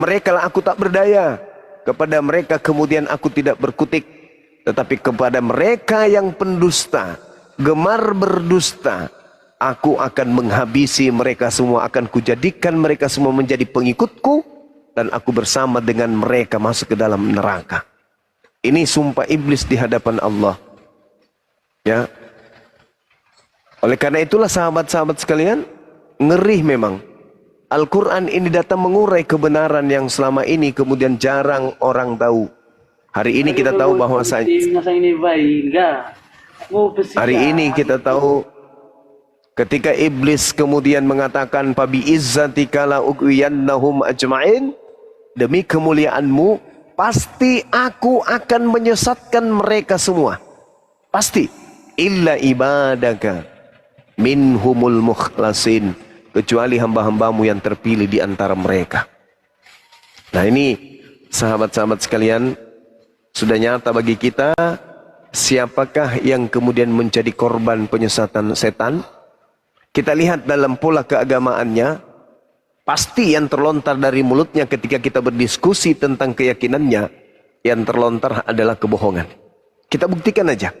Mereka lah aku tak berdaya. Kepada mereka kemudian aku tidak berkutik. Tetapi kepada mereka yang pendusta, gemar berdusta, aku akan menghabisi mereka semua. Akan kujadikan mereka semua menjadi pengikutku. Dan aku bersama dengan mereka masuk ke dalam neraka. Ini sumpah iblis di hadapan Allah. Ya. Oleh karena itulah sahabat-sahabat sekalian, ngeri memang. Al-Quran ini datang mengurai kebenaran yang selama ini kemudian jarang orang tahu. Hari ini kita tahu bahwa ketika iblis kemudian mengatakan fabi izzatika la ughwiyannahum ajma'in, demi kemuliaanmu pasti aku akan menyesatkan mereka semua. Pasti. Illa ibadaka minhumul mukhlasin, kecuali hamba-hambamu yang terpilih di antara mereka. Nah ini sahabat-sahabat sekalian, sudah nyata bagi kita siapakah yang kemudian menjadi korban penyesatan setan. Kita lihat dalam pola keagamaannya, pasti yang terlontar dari mulutnya ketika kita berdiskusi tentang keyakinannya, yang terlontar adalah kebohongan. Kita buktikan aja.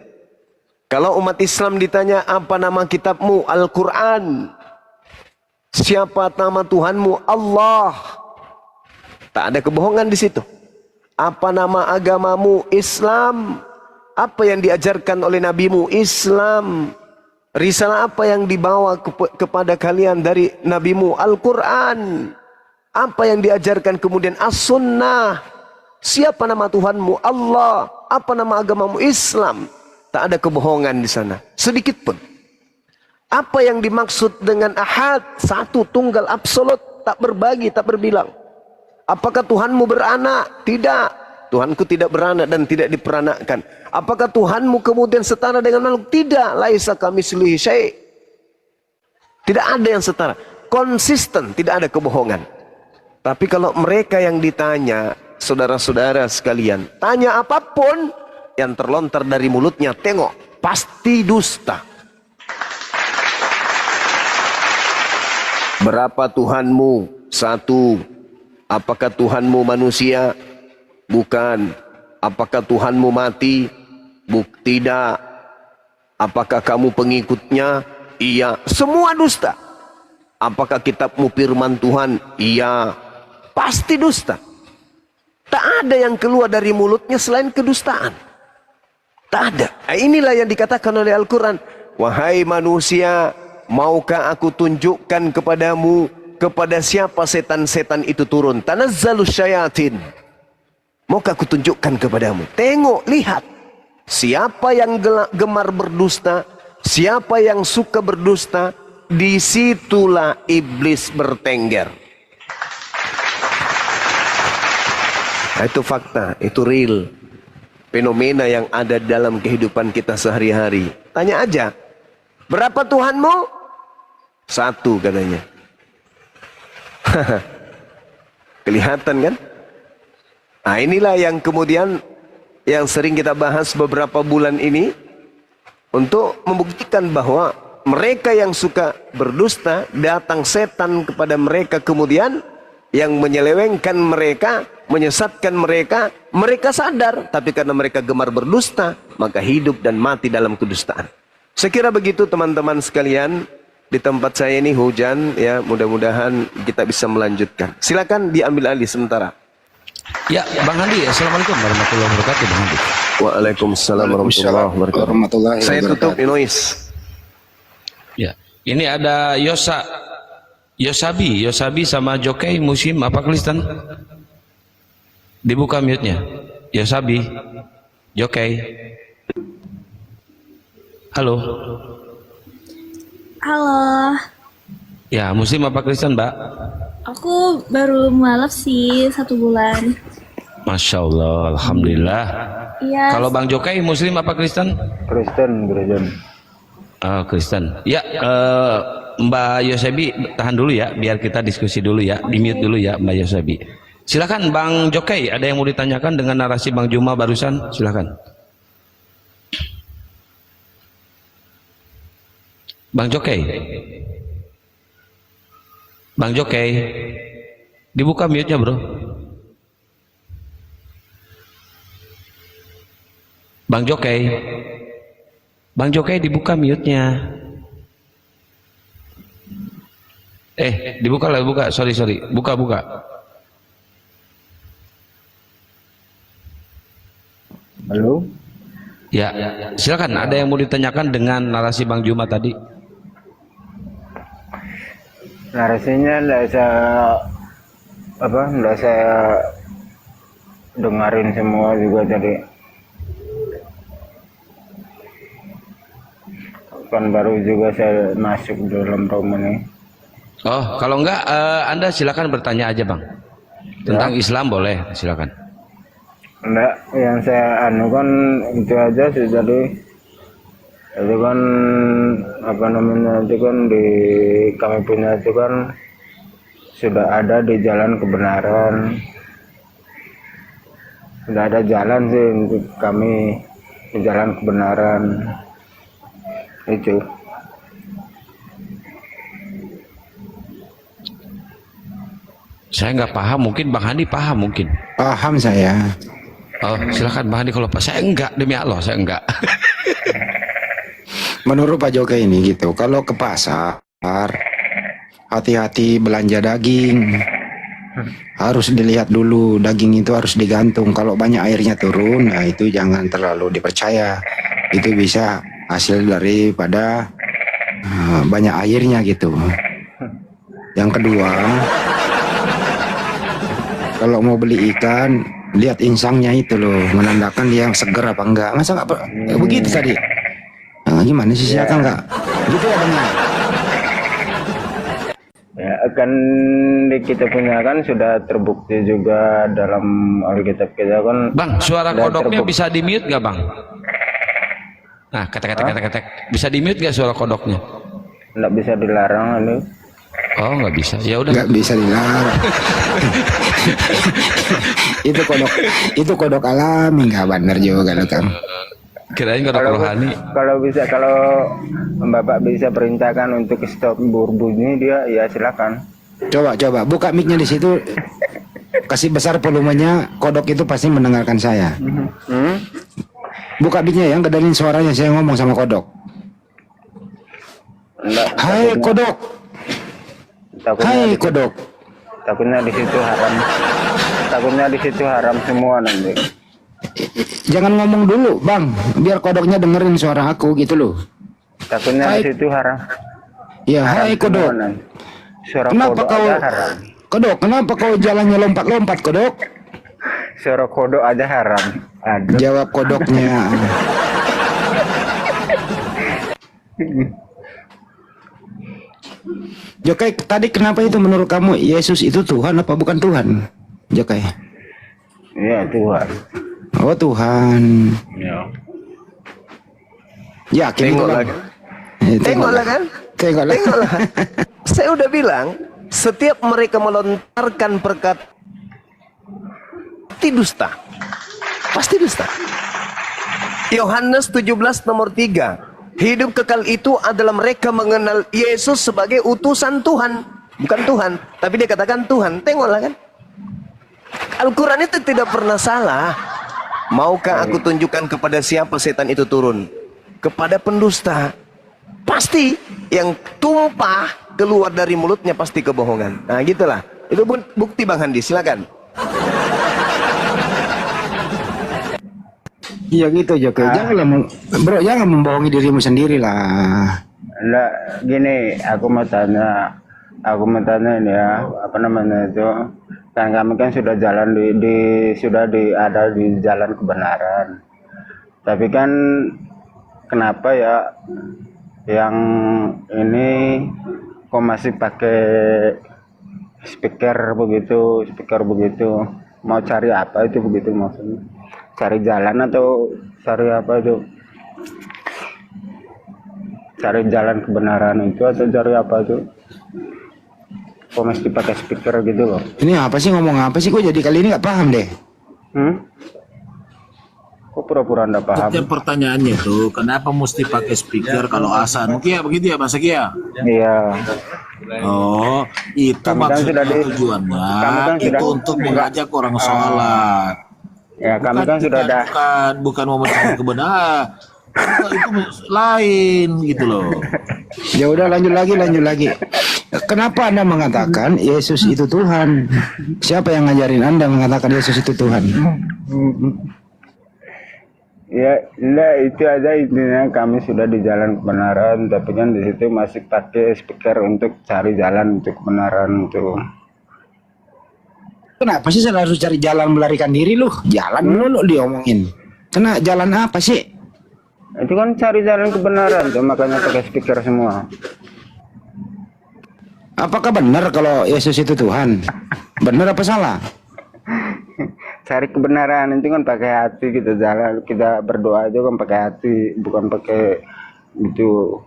Kalau umat Islam ditanya apa nama kitabmu, Al-Quran. Siapa nama Tuhanmu? Allah. Tak ada kebohongan di situ. Apa nama agamamu? Islam. Apa yang diajarkan oleh nabimu? Islam. Risalah apa yang dibawa kepada kalian dari nabimu? Al-Quran. Apa yang diajarkan kemudian? As-Sunnah. Siapa nama Tuhanmu? Allah. Apa nama agamamu? Islam. Tak ada kebohongan di sana. Sedikit pun. Apa yang dimaksud dengan ahad? Satu, tunggal, absolut. Tak berbagi, tak berbilang. Apakah Tuhanmu beranak? Tidak. Tuhanku tidak beranak dan tidak diperanakkan. Apakah Tuhanmu kemudian setara dengan makhluk? Tidak. Laisa kamitslihi syai'. Tidak ada yang setara. Konsisten, tidak ada kebohongan. Tapi kalau mereka yang ditanya, saudara-saudara sekalian, tanya apapun yang terlontar dari mulutnya, tengok, pasti dusta. Berapa Tuhanmu? Satu. Apakah Tuhanmu manusia? Bukan. Apakah Tuhanmu mati? Tidak. Apakah kamu pengikutnya? Iya. Semua dusta. Apakah kitabmu firman Tuhan? Iya. Pasti dusta. Tak ada yang keluar dari mulutnya selain kedustaan. Tak ada. Inilah yang dikatakan oleh Al-Quran. Wahai manusia, maukah aku tunjukkan kepadamu kepada siapa setan-setan itu turun? Tanazzalus syayatin. Maukah aku tunjukkan kepadamu? Tengok, lihat. Siapa yang gemar berdusta, siapa yang suka berdusta, disitulah iblis bertengger. Nah, itu fakta, itu real. Fenomena yang ada dalam kehidupan kita sehari-hari. Tanya aja, berapa Tuhanmu? Satu katanya. Kelihatan kan? Nah inilah yang kemudian yang sering kita bahas beberapa bulan ini, untuk membuktikan bahwa mereka yang suka berdusta, datang setan kepada mereka kemudian yang menyelewengkan mereka, menyesatkan mereka, mereka sadar, tapi karena mereka gemar berdusta, maka hidup dan mati dalam kedustaan. Saya kira begitu teman-teman sekalian. Di tempat saya ini hujan, ya mudah-mudahan kita bisa melanjutkan. Silakan diambil alih sementara. Ya, Bang Andi, assalamualaikum warahmatullahi wabarakatuh, Bang Andi. Waalaikumsalam warahmatullahi wabarakatuh. Saya tutup Inois. Ya, ini ada Yosabi sama Jokei Musim apa Kristen? Dibuka mute-nya. Yosabi, Jokei. Halo. Halo. Ya, Muslim apa Kristen, Mbak? Aku baru mualaf sih 1 bulan. Masya Allah, Alhamdulillah. Iya. Kalau Bang Jokei Muslim apa Kristen? Kristen, Kristen. Oh, Kristen. Ya, Mbak Yosebi tahan dulu ya, biar kita diskusi dulu ya, di mute dulu ya Mbak Yosebi. Silakan Bang Jokei, ada yang mau ditanyakan dengan narasi Bang Juma barusan? Silakan. Bang Jokei. Bang Jokei. Dibuka mute-nya, Bro. Bang Jokei. Bang Jokei dibuka mute-nya. Dibuka lah, buka. Sorry. Buka. Halo? Ya, silakan. Ada yang mau ditanyakan dengan narasi Bang Juma tadi? Narasinya enggak saya dengarin semua juga tadi. Kan baru juga saya masuk dalam room ini. Oh, kalau enggak Anda silakan bertanya aja, Bang. Tentang Islam boleh, silakan. Enggak, yang saya kan itu aja sih tadi. Itu kan itu kan di kami punya itu kan sudah ada di jalan kebenaran. Sudah ada jalan sih untuk kami di jalan kebenaran. Itu. Saya nggak paham, mungkin Bang Handi paham mungkin. Paham saya. Oh, silakan Bang Handi kalau saya enggak, demi Allah saya enggak. Menurut Pak Jokowi ini gitu, kalau ke pasar hati-hati belanja daging. Harus dilihat dulu, daging itu harus digantung. Kalau banyak airnya turun, nah itu jangan terlalu dipercaya. Itu bisa hasil daripada banyak airnya gitu. Yang kedua, kalau mau beli ikan, lihat insangnya itu loh, menandakan dia seger apa enggak. Masa nggak begitu tadi? Nah, gimana sih, silakan nggak? Gitu ya Bang? Ya, kan kita punya kan sudah terbukti juga dalam Alkitab kita kan. Bang, suara kodoknya bisa di mute nggak Bang? Nah, kata bisa di mute nggak suara kodoknya? Nggak bisa dilarang ini. Oh, nggak bisa. Ya udah. Nggak bisa dilarang. itu kodok alami, nggak benar juga lo Kang. Kirain kodok rohani. Kalau Bapak bisa perintahkan untuk stop berbunyi dia, ya silakan. Coba buka mic-nya di situ. Kasih besar volumenya, kodok itu pasti mendengarkan saya. Buka mic-nya ya, kedengarin suaranya saya ngomong sama kodok. Hai kodok. Hai kodok. Takutnya di situ haram. Takutnya di situ haram semua nanti. Jangan ngomong dulu, Bang, biar kodoknya dengerin suara aku gitu loh. Takutnya di situ haram. Ya, hai kodok. Suara Kenapa kodok kau aja haram. Kodok, kenapa kau jalannya lompat-lompat, kodok? Suara kodok aja haram. Aduh. Jawab kodoknya. Jokai, tadi kenapa itu menurut kamu Yesus itu Tuhan apa bukan Tuhan? Jokai. Iya, Tuhan. Oh, Tuhan. Ya. Yakin itu, Bang? Tengoklah kan? Tengoklah. Saya udah bilang, setiap mereka melontarkan perkataan pasti dusta. Yohanes 17 nomor 3. Hidup kekal itu adalah mereka mengenal Yesus sebagai utusan Tuhan, bukan Tuhan, tapi dia katakan Tuhan. Tengoklah kan? Al-Quran itu tidak pernah salah. Maukah aku tunjukkan kepada siapa setan itu turun? Kepada pendusta. Pasti yang tumpah keluar dari mulutnya pasti kebohongan. Nah gitulah. Itu bukti Bang Handi, silakan. Iya gitu Jokai. Jangan membohongi dirimu sendiri lah. Enggak, gini, aku mau tanya ini ya, apa namanya itu? Kan kami kan sudah jalan ada di jalan kebenaran. Tapi kan kenapa ya yang ini kok masih pakai speaker begitu? Mau cari apa itu begitu maksudnya? Cari jalan atau cari apa itu? Cari jalan kebenaran itu atau cari apa itu? Kok mesti pakai speaker gitu loh? Ini apa sih, ngomong apa sih? Kok jadi kali ini nggak paham deh? Kok pura-pura nggak paham? Yang pertanyaannya tuh, kenapa mesti pakai speaker kalau azan? Mungkin ya begitu ya Mas Kia? Iya. Oh, itu Kami kan maksudnya sudah tujuannya kami kan itu sudah- untuk mengajak orang sholat. Ya kami kan sudah ada. bukan mau mencari kebenaran. Itu lain gitu loh. Ya udah lanjut lagi. Kenapa Anda mengatakan Yesus itu Tuhan? Siapa yang ngajarin Anda mengatakan Yesus itu Tuhan? Ya, enggak, itu aja intinya kami sudah di jalan kebenaran, tapi kan di situ masih pakai speaker untuk cari jalan untuk kebenaran itu. Kenapa sih saya harus cari jalan melarikan diri lu? Jalan dulu diomongin. Kena jalan apa sih? Itu kan cari jalan kebenaran tuh, makanya pakai speaker semua. Apakah benar kalau Yesus itu Tuhan? Benar apa salah? Cari kebenaran itu kan pakai hati, kita jalan, kita berdoa aja kan pakai hati, bukan pakai itu.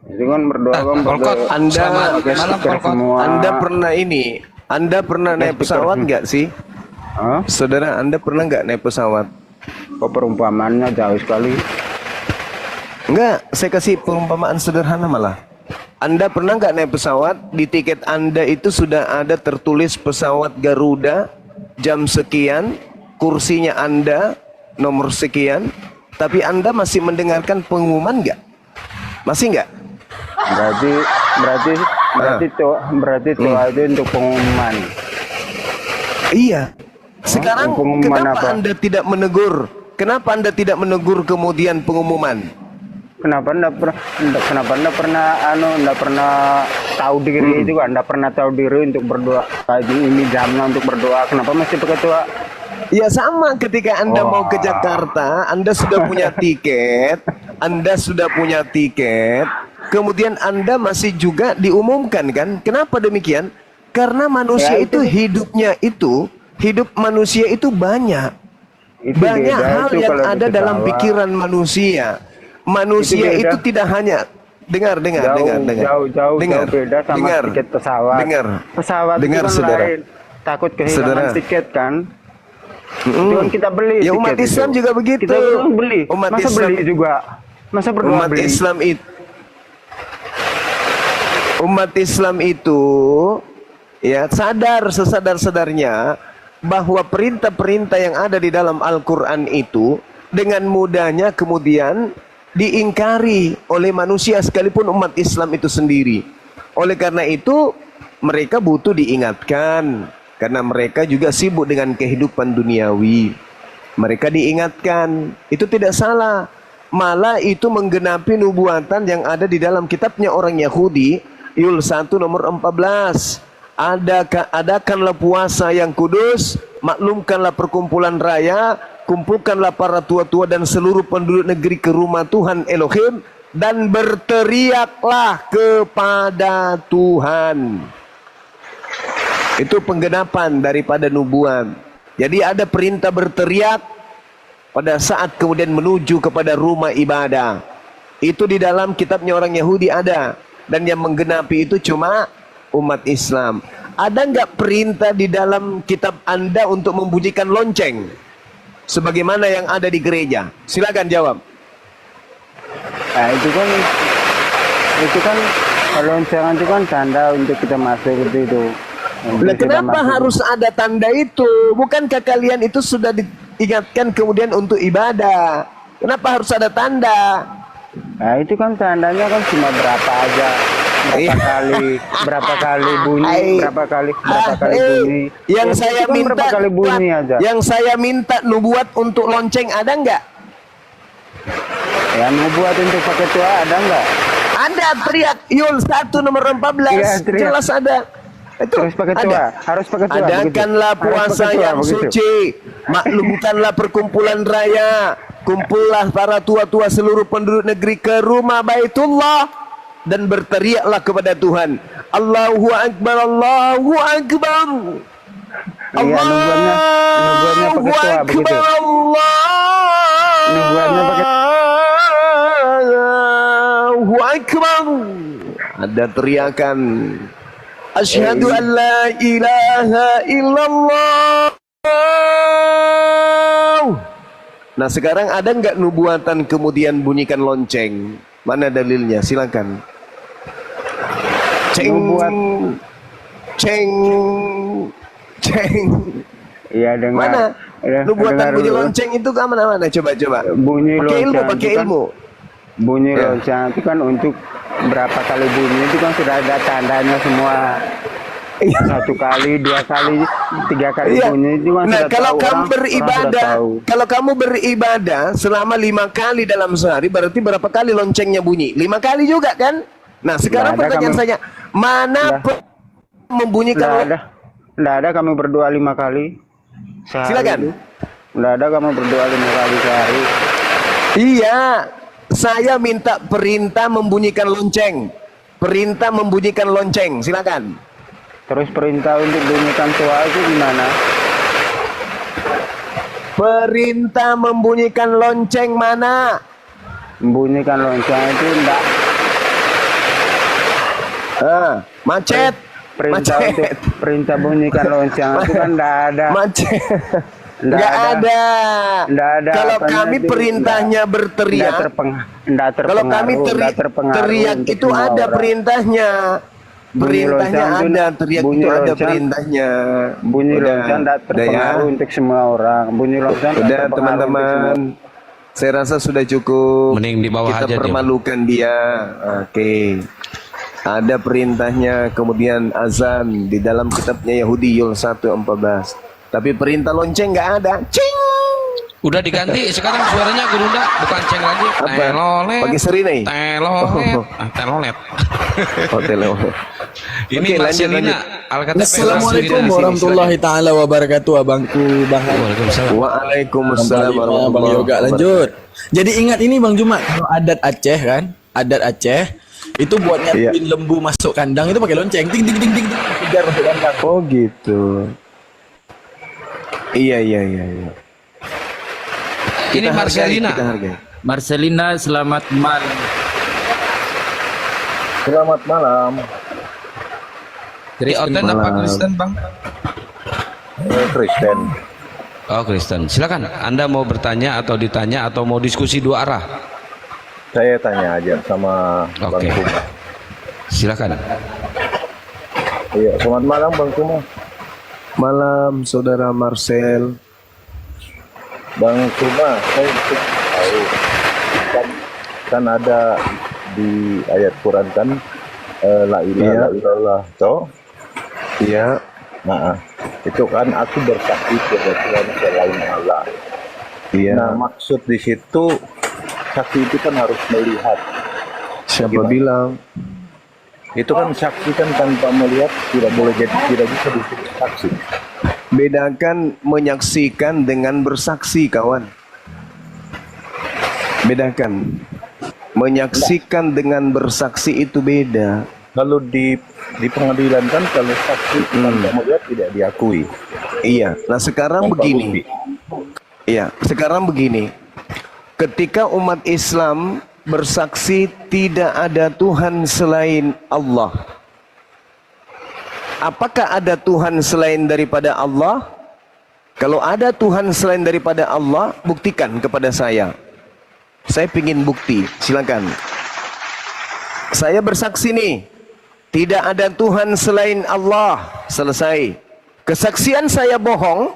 Itu kan berdoa kan Polkot, pakai Anda pakai malam, speaker Polkot. semua. Anda pernah naik pesawat nggak sih? Hah? Saudara, Anda pernah nggak naik pesawat? Kok perumpamaannya jauh sekali? Enggak, saya kasih perumpamaan sederhana malah. Anda pernah nggak naik pesawat, di tiket Anda itu sudah ada tertulis pesawat Garuda, jam sekian, kursinya Anda, nomor sekian, tapi Anda masih mendengarkan pengumuman nggak? Masih nggak? Berarti itu aja untuk pengumuman. Iya. Sekarang pengumuman kenapa apa? Anda tidak menegur? Kenapa Anda tidak menegur kemudian pengumuman? Kenapa anda pernah tahu diri itu kan? Anda pernah tahu diri untuk berdoa ini jamnya untuk berdoa, kenapa masih pakai tua? Ya sama ketika Anda mau ke Jakarta, Anda sudah punya tiket, kemudian Anda masih juga diumumkan kan? Kenapa demikian? Karena manusia Ya, itu hidup manusia itu banyak. Itu Banyak beda hal itu yang kalau di ada dalam pesawat. pikiran manusia. Manusia Itu beda. itu tidak hanya dengar. Jauh beda sama tiket pesawat. Pesawat Dengar, itu kan saudara. lain. Takut kehilangan Saudara. tiket kan? Itu kan kita beli. Ya, umat tiket Islam itu. juga begitu. Kita kan beli. Umat Masa Islam- beli juga? Masa berdoa Umat beli? Umat Islam itu ya sadar sesadar-sadarnya bahwa perintah-perintah yang ada di dalam Al-Quran itu dengan mudahnya kemudian diingkari oleh manusia sekalipun umat Islam itu sendiri. Oleh karena itu mereka butuh diingatkan karena mereka juga sibuk dengan kehidupan duniawi. Mereka diingatkan, itu tidak salah. Malah itu menggenapi nubuatan yang ada di dalam kitabnya orang Yahudi, Yul 1 nomor 14. Adakanlah puasa yang kudus, maklumkanlah perkumpulan raya, kumpulkanlah para tua-tua dan seluruh penduduk negeri ke rumah Tuhan Elohim, dan berteriaklah kepada Tuhan. Itu penggenapan daripada nubuat. Jadi ada perintah berteriak pada saat kemudian menuju kepada rumah ibadah. Itu di dalam kitabnya orang Yahudi ada. Dan yang menggenapi itu cuma umat Islam. Ada nggak perintah di dalam kitab Anda untuk membunyikan lonceng? Sebagaimana yang ada di gereja. Silakan jawab. Nah, itu kan kalau loncengan itu kan tanda untuk kita masuk itu. Nah, kenapa harus ada tanda itu? Bukankah kalian itu sudah diingatkan kemudian untuk ibadah? Kenapa harus ada tanda? Nah, itu kan tandanya kan cuma berapa aja. Berapa kali bunyi, berapa kali bunyi. Yang Ya, saya itu kan minta, berapa kali bunyi aja. yang saya minta nubuat untuk lonceng ada nggak? Ya, mau buat untuk pakai tua ada nggak? Ada, teriak Yul 1 nomor 14. Iya, teriak. Jelas ada. Itu Terus pakai tua, ada. harus pakai tua. Adakanlah begitu. Harus puasa pakai tua, yang begitu. suci, maklumkanlah perkumpulan raya, kumpullah para tua-tua seluruh penduduk negeri ke rumah Baitullah dan berteriaklah kepada Tuhan. Allahu Akbar, Allahu Akbar. Iya, nubuatnya pakai tua begitu. Nubuatnya pakai Allahu Akbar. Ada teriakan. Asyhadu an la ilaha illallah. Nah, sekarang ada nggak nubuatan kemudian bunyikan lonceng? Mana dalilnya? Silakan. Ceng, Nubuat. ceng, ceng. Iya dengar. Mana? Lu buatan dengar bunyi dulu. lonceng itu ke mana-mana? Coba. Bunyi Pakai ilmu, lonceng pakai itu kan- ilmu. Bunyi Ya. lonceng itu kan untuk berapa kali bunyi itu kan sudah ada tandanya semua. Satu kali, 2 kali, 3 kali Iya. bunyi itu kan Nah, sudah kalau tahu, kamu orang sudah beribadah, tahu. kalau kamu beribadah selama 5 kali dalam sehari, berarti berapa kali loncengnya bunyi? 5 kali juga kan? Nah, sekarang Nggak ada pertanyaan kamu- saya, mana Nggak. membunyikan Nggak ada kami berdoa 5 kali sehari. Silakan. itu. Nggak ada kamu berdoa 5 kali sehari. Iya, saya minta perintah membunyikan lonceng. Perintah membunyikan lonceng, silakan. Terus perintah untuk bunyikan tua itu gimana? Perintah membunyikan lonceng mana? Bunyikan lonceng itu enggak. Macet. Perintah Macet. untuk perintah bunyikan lonceng itu kan enggak ada. Macet. Nggak Nggak ada. ada. Nggak ada Kalau apanya kami itu, perintahnya Enggak berteriak. Kalau kami enggak terpengaruh teriak untuk itu semua ada orang. perintahnya. Bunyi Perintahnya lonceng itu- ada, teriak bunyi itu ada lonceng- perintahnya. Bunyi Udah, lonceng enggak udah terpengaruh ya. untuk semua orang. Bunyi lonceng enggak Udah terpengaruh untuk teman-teman, saya rasa sudah cukup. Mending di bawah Kita aja, Dio. permalukan dia. Oke. Ada perintahnya, kemudian azan di dalam kitabnya Yahudi Yul 1:14. Tapi perintah lonceng nggak ada. Cing. Udah diganti sekarang suaranya gerunda bukan ceng lagi. Apa? Telolet. Pagi seri nih. Telolet. Telolet. Hotel. Ini Oke, lanjut, Marcelina lanjut. Alkatep. Assalamualaikum warahmatullahi taala wabarakatuh abangku Bang Han. Waalaikumsalam. Waalaikumsalam Bang warahmatullahi Yoga lanjut. Jadi ingat ini Bang Jumat, kalau adat Aceh kan, adat Aceh itu buat nyatuin lembu masuk kandang itu pakai lonceng, ting ting ting ting ting, kejar masuk kandang. Oh gitu. Iya. Ini Kita hargai, Marcelina. kita hargai. Marcelina, selamat malam. Selamat malam. Di Oten apa malam. Kristen, Bang? Kristen. Oh, Kristen. Silakan. Anda mau bertanya atau ditanya atau mau diskusi dua arah? Saya tanya aja sama Oke. Bang Kuma. Silakan. Iya, selamat malam Bang Kuma. Malam saudara Marcel. Bang Kuma, saya ingin tahu kan ada di ayat Quran kan la ilaha illallah toh? Iya. Nah, itu kan aku bersaksi kepada Tuhan selain Allah. Iya. Nah, maksud di situ saksi itu kan harus melihat. Siapa Gimana? bilang? Itu kan saksi kan tanpa melihat tidak boleh jadi, tidak bisa disebut saksi. Bedakan menyaksikan dengan bersaksi, kawan. Bedakan. Menyaksikan dengan bersaksi itu beda. Kalau di pengadilan kan kalau saksi tanpa melihat tidak diakui. Iya. Nah, sekarang Tanpa begini. bukti. Iya, sekarang begini. Ketika umat Islam bersaksi tidak ada Tuhan selain Allah. Apakah ada Tuhan selain daripada Allah? Kalau ada Tuhan selain daripada Allah, buktikan kepada saya. Saya ingin bukti, silakan. Saya bersaksi nih, tidak ada Tuhan selain Allah. Selesai. Kesaksian saya bohong,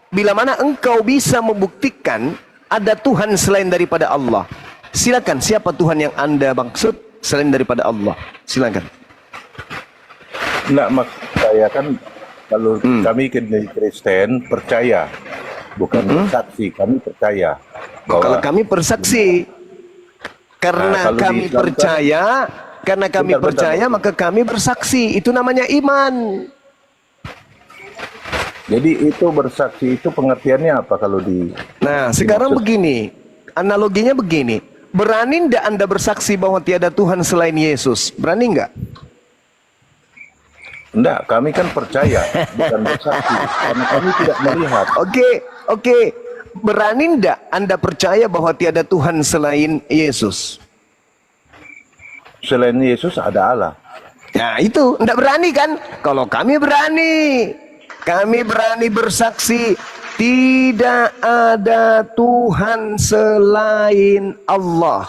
bila mana engkau bisa membuktikan ada Tuhan selain daripada Allah. Silakan, siapa Tuhan yang Anda maksud selain daripada Allah? Silakan. Enggak, maksud saya kan kalau kami Kristen percaya, bukan bersaksi, kami percaya bahwa Kalau kami bersaksi, karena Nah, kalau di kami Islam kan- percaya, karena kami Bentar, percaya bentar. maka kami bersaksi. Itu namanya iman. jadi itu bersaksi itu pengertiannya apa kalau di Nah, sekarang dimaksud? begini, analoginya begini. Berani ndak Anda bersaksi bahwa tiada Tuhan selain Yesus? Berani nggak? Enggak, kami kan percaya, bukan bersaksi, karena kami tidak melihat. Oke. Berani ndak Anda percaya bahwa tiada Tuhan selain Yesus? Selain Yesus ada Allah. Nah itu, ndak berani kan? Kalau kami berani. Kami berani bersaksi tidak ada Tuhan selain Allah.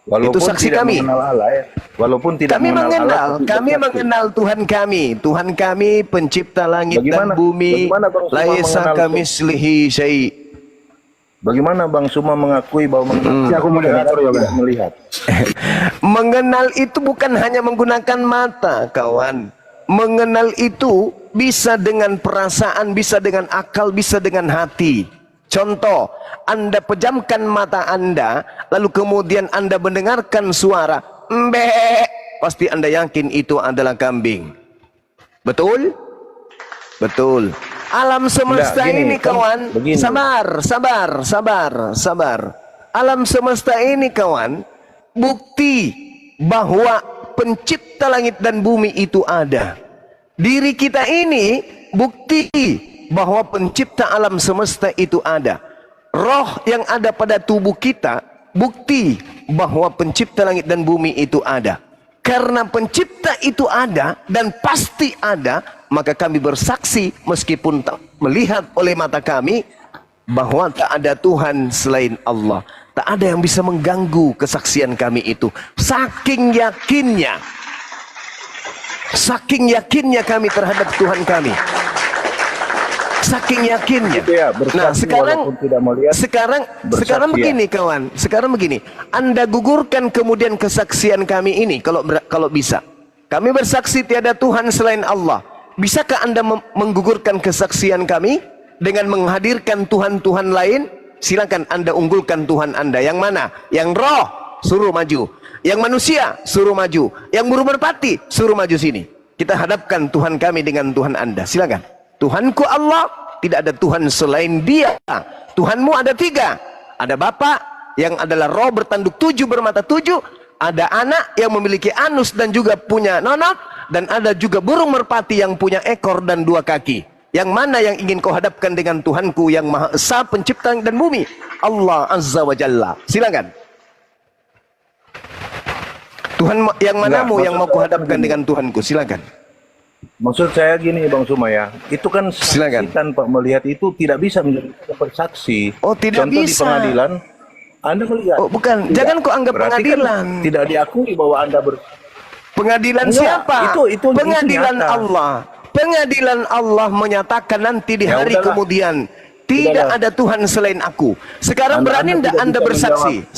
Walaupun Itu saksi tidak kami. mengenal Allah ya. Walaupun tidak Kami mengenal Allah, mengenal, tapi kami bersaksi. mengenal Tuhan kami. Tuhan kami pencipta langit dan Bagaimana- bumi. bagaimana Bang Suma Laisa mengenal kamislihi syai'. Bagaimana Bang Suma mengakui bahwa mengenal Aku moderator ya, tidak melihat? Mengenal itu bukan hanya menggunakan mata, kawan. Mengenal itu bisa dengan perasaan, bisa dengan akal, bisa dengan hati. Contoh, Anda pejamkan mata Anda, lalu kemudian Anda mendengarkan suara mbek, pasti Anda yakin itu adalah kambing. Betul? Betul. Alam semesta Enggak, gini, ini kan kawan, begini. sabar. Alam semesta ini kawan, bukti bahwa pencipta langit dan bumi itu ada. Diri kita ini bukti bahwa pencipta alam semesta itu ada. Roh yang ada pada tubuh kita bukti bahwa pencipta langit dan bumi itu ada. Karena pencipta itu ada dan pasti ada, maka kami bersaksi meskipun tak melihat oleh mata kami bahwa tak ada Tuhan selain Allah. Tak ada yang bisa mengganggu kesaksian kami itu. Saking yakinnya kami terhadap Tuhan kami. Saking yakinnya. Itu ya, bersaksi Nah, sekarang walaupun tidak melihat, sekarang bersaksi ya. begini kawan. Sekarang begini. Anda gugurkan kemudian kesaksian kami ini kalau bisa. Kami bersaksi tiada Tuhan selain Allah. Bisakah Anda menggugurkan kesaksian kami dengan menghadirkan Tuhan-Tuhan lain? Silakan Anda unggulkan Tuhan Anda. Yang mana? Yang roh, suruh maju. Yang manusia, suruh maju. Yang burung merpati, suruh maju sini. Kita hadapkan Tuhan kami dengan Tuhan Anda. Silakan. Tuhanku Allah, tidak ada Tuhan selain Dia. Tuhanmu ada 3. Ada Bapa yang adalah roh bertanduk 7 bermata 7. Ada anak yang memiliki anus dan juga punya nonot. Dan ada juga burung merpati yang punya ekor dan 2 kaki. Yang mana yang ingin kau hadapkan dengan Tuhanku yang Maha Esa, pencipta langit dan bumi? Allah Azza wa Jalla. Silakan. Tuhan yang manamu yang mau kau hadapkan dengan Tuhanku? Silakan. Maksud saya gini Bang Suma ya, itu kan Silakan. saksi tanpa melihat itu tidak bisa menjadi bersaksi. Oh, tidak Contoh bisa. di pengadilan, Anda melihat. Oh, bukan. Tidak. Jangan kau anggap Berarti pengadilan. Kan tidak diakui bahwa Anda Pengadilan Enggak, siapa? itu Pengadilan nyata. Allah. Pengadilan Allah menyatakan nanti di Ya hari udahlah. kemudian tidak Udahlah. ada Tuhan selain aku. Sekarang Anda berani tidak tidak Anda bisa bersaksi? menjawab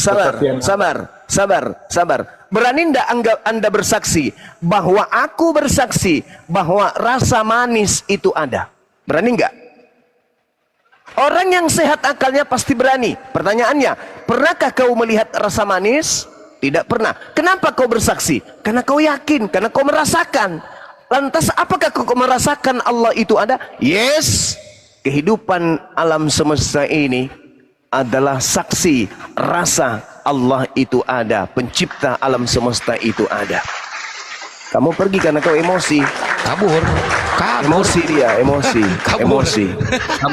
Sabar. Berani tidak Anda bersaksi bahwa aku bersaksi bahwa rasa manis itu ada? Berani enggak? Orang yang sehat akalnya pasti berani. Pertanyaannya, pernahkah kau melihat rasa manis? Tidak pernah. Kenapa kau bersaksi? Karena kau yakin, karena kau merasakan. Lantas apakah kau merasakan Allah itu ada? Yes. Kehidupan alam semesta ini adalah saksi rasa Allah itu ada. Pencipta alam semesta itu ada. Kamu pergi karena kau emosi. Kabur. Emosi dia, emosi. Kabur.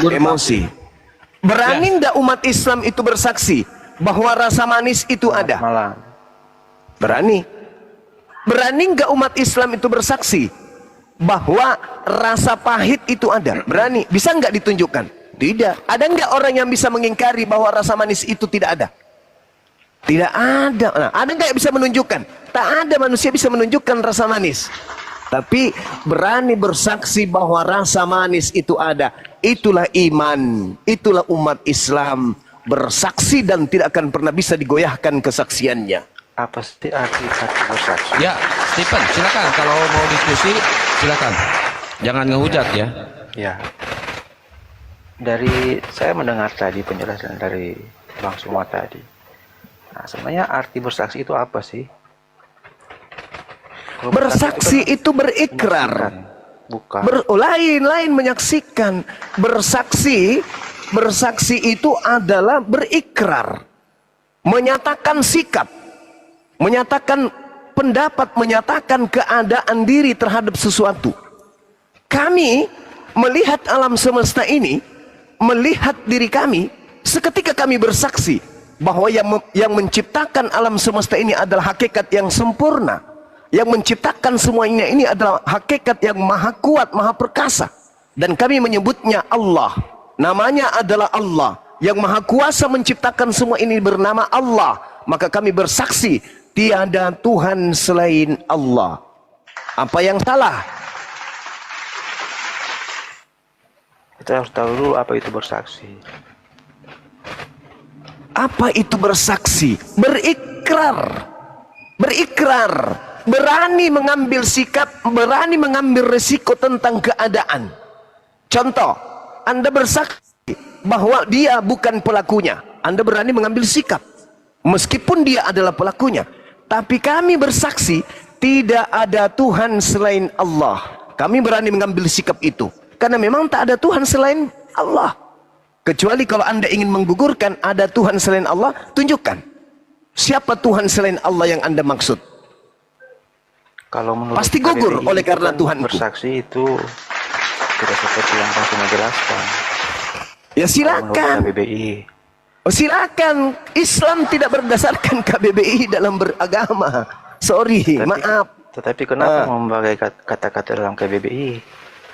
Emosi. Berani ndak umat Islam itu bersaksi bahwa rasa manis itu ada? Malam. Berani. Berani nggak umat Islam itu bersaksi bahwa rasa pahit itu ada? Berani. Bisa nggak ditunjukkan? Tidak. Ada nggak orang yang bisa mengingkari bahwa rasa manis itu tidak ada? Tidak ada. Nah, ada nggak yang bisa menunjukkan? Tak ada manusia bisa menunjukkan rasa manis. Tapi berani bersaksi bahwa rasa manis itu ada. Itulah iman. Itulah umat Islam. Bersaksi dan tidak akan pernah bisa digoyahkan kesaksiannya. Apa sih arti bersaksi? Ya, Stephen, silakan kalau mau diskusi, silakan. Jangan ngehujat ya. Ya, dari saya mendengar tadi penjelasan dari Bang Suma tadi. Nah, sebenarnya arti bersaksi itu apa sih? Kalau Bersaksi itu berikrar. bukan. Lain menyaksikan. Bersaksi itu adalah berikrar. Menyatakan sikap. Menyatakan pendapat, menyatakan keadaan diri terhadap sesuatu. Kami melihat alam semesta ini, melihat diri kami, seketika kami bersaksi bahwa yang menciptakan alam semesta ini adalah hakikat yang sempurna. Yang menciptakan semuanya ini adalah hakikat yang maha kuat, maha perkasa. Dan kami menyebutnya Allah. Namanya adalah Allah. Yang maha kuasa menciptakan semua ini bernama Allah. maka kami bersaksi tiada Tuhan selain Allah. Apa yang salah? Kita harus tahu dulu apa itu bersaksi. Apa itu bersaksi? Berikrar. Berikrar. Berani mengambil sikap, berani mengambil resiko tentang keadaan. Contoh, Anda bersaksi bahwa dia bukan pelakunya. Anda berani mengambil sikap. Meskipun dia adalah pelakunya. Tapi kami bersaksi, tidak ada Tuhan selain Allah. Kami berani mengambil sikap itu. Karena memang tak ada Tuhan selain Allah. Kecuali kalau Anda ingin menggugurkan ada Tuhan selain Allah, tunjukkan. Siapa Tuhan selain Allah yang Anda maksud? Kalau menurut Pasti gugur KBBI oleh itu karena kan Tuhanku. bersaksi itu tidak seperti yang Bang Suma jelaskan. Ya Kalau silakan. menurut KBBI. Oh, silakan. Islam tidak berdasarkan KBBI dalam beragama. Sorry, maaf. Tetapi kenapa memakai kata-kata dalam KBBI?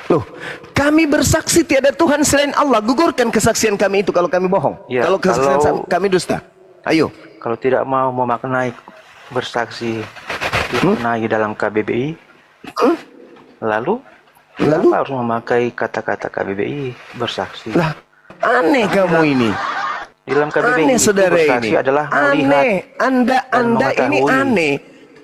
Loh, kami bersaksi tiada Tuhan selain Allah. Gugurkan kesaksian kami itu kalau kami bohong. Ya, kalau kesaksian kami dusta. Ayo. Kalau tidak mau memaknai bersaksi dimaknai dalam KBBI, lalu kenapa harus memakai kata-kata KBBI bersaksi? Lah, aneh kamu ini. Di dalam KBBI Aneh itu saudara bersaksi ini. adalah melihat Aneh. Anda ini mengetahui aneh.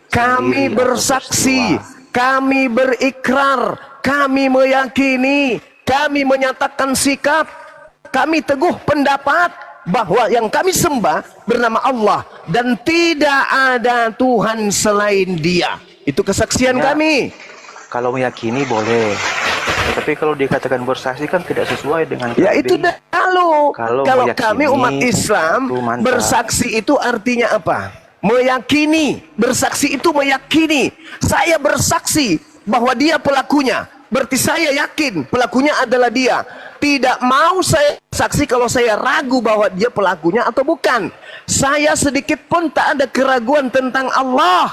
Kami sendiri bersaksi, atas kami berikrar, kami meyakini, kami menyatakan sikap, kami teguh pendapat bahwa yang kami sembah bernama Allah dan tidak ada Tuhan selain Dia. Itu kesaksian Ya. kami. Kalau meyakini boleh, tetapi kalau dikatakan bersaksi kan tidak sesuai dengan Ya itu KBBI. kalau meyakini, kami umat Islam itu mantap. bersaksi itu artinya apa? Meyakini. Bersaksi itu meyakini. Saya bersaksi bahwa dia pelakunya. Berarti saya yakin pelakunya adalah dia. Tidak mau saya saksi kalau saya ragu bahwa dia pelakunya atau bukan. Saya sedikit pun tak ada keraguan tentang Allah.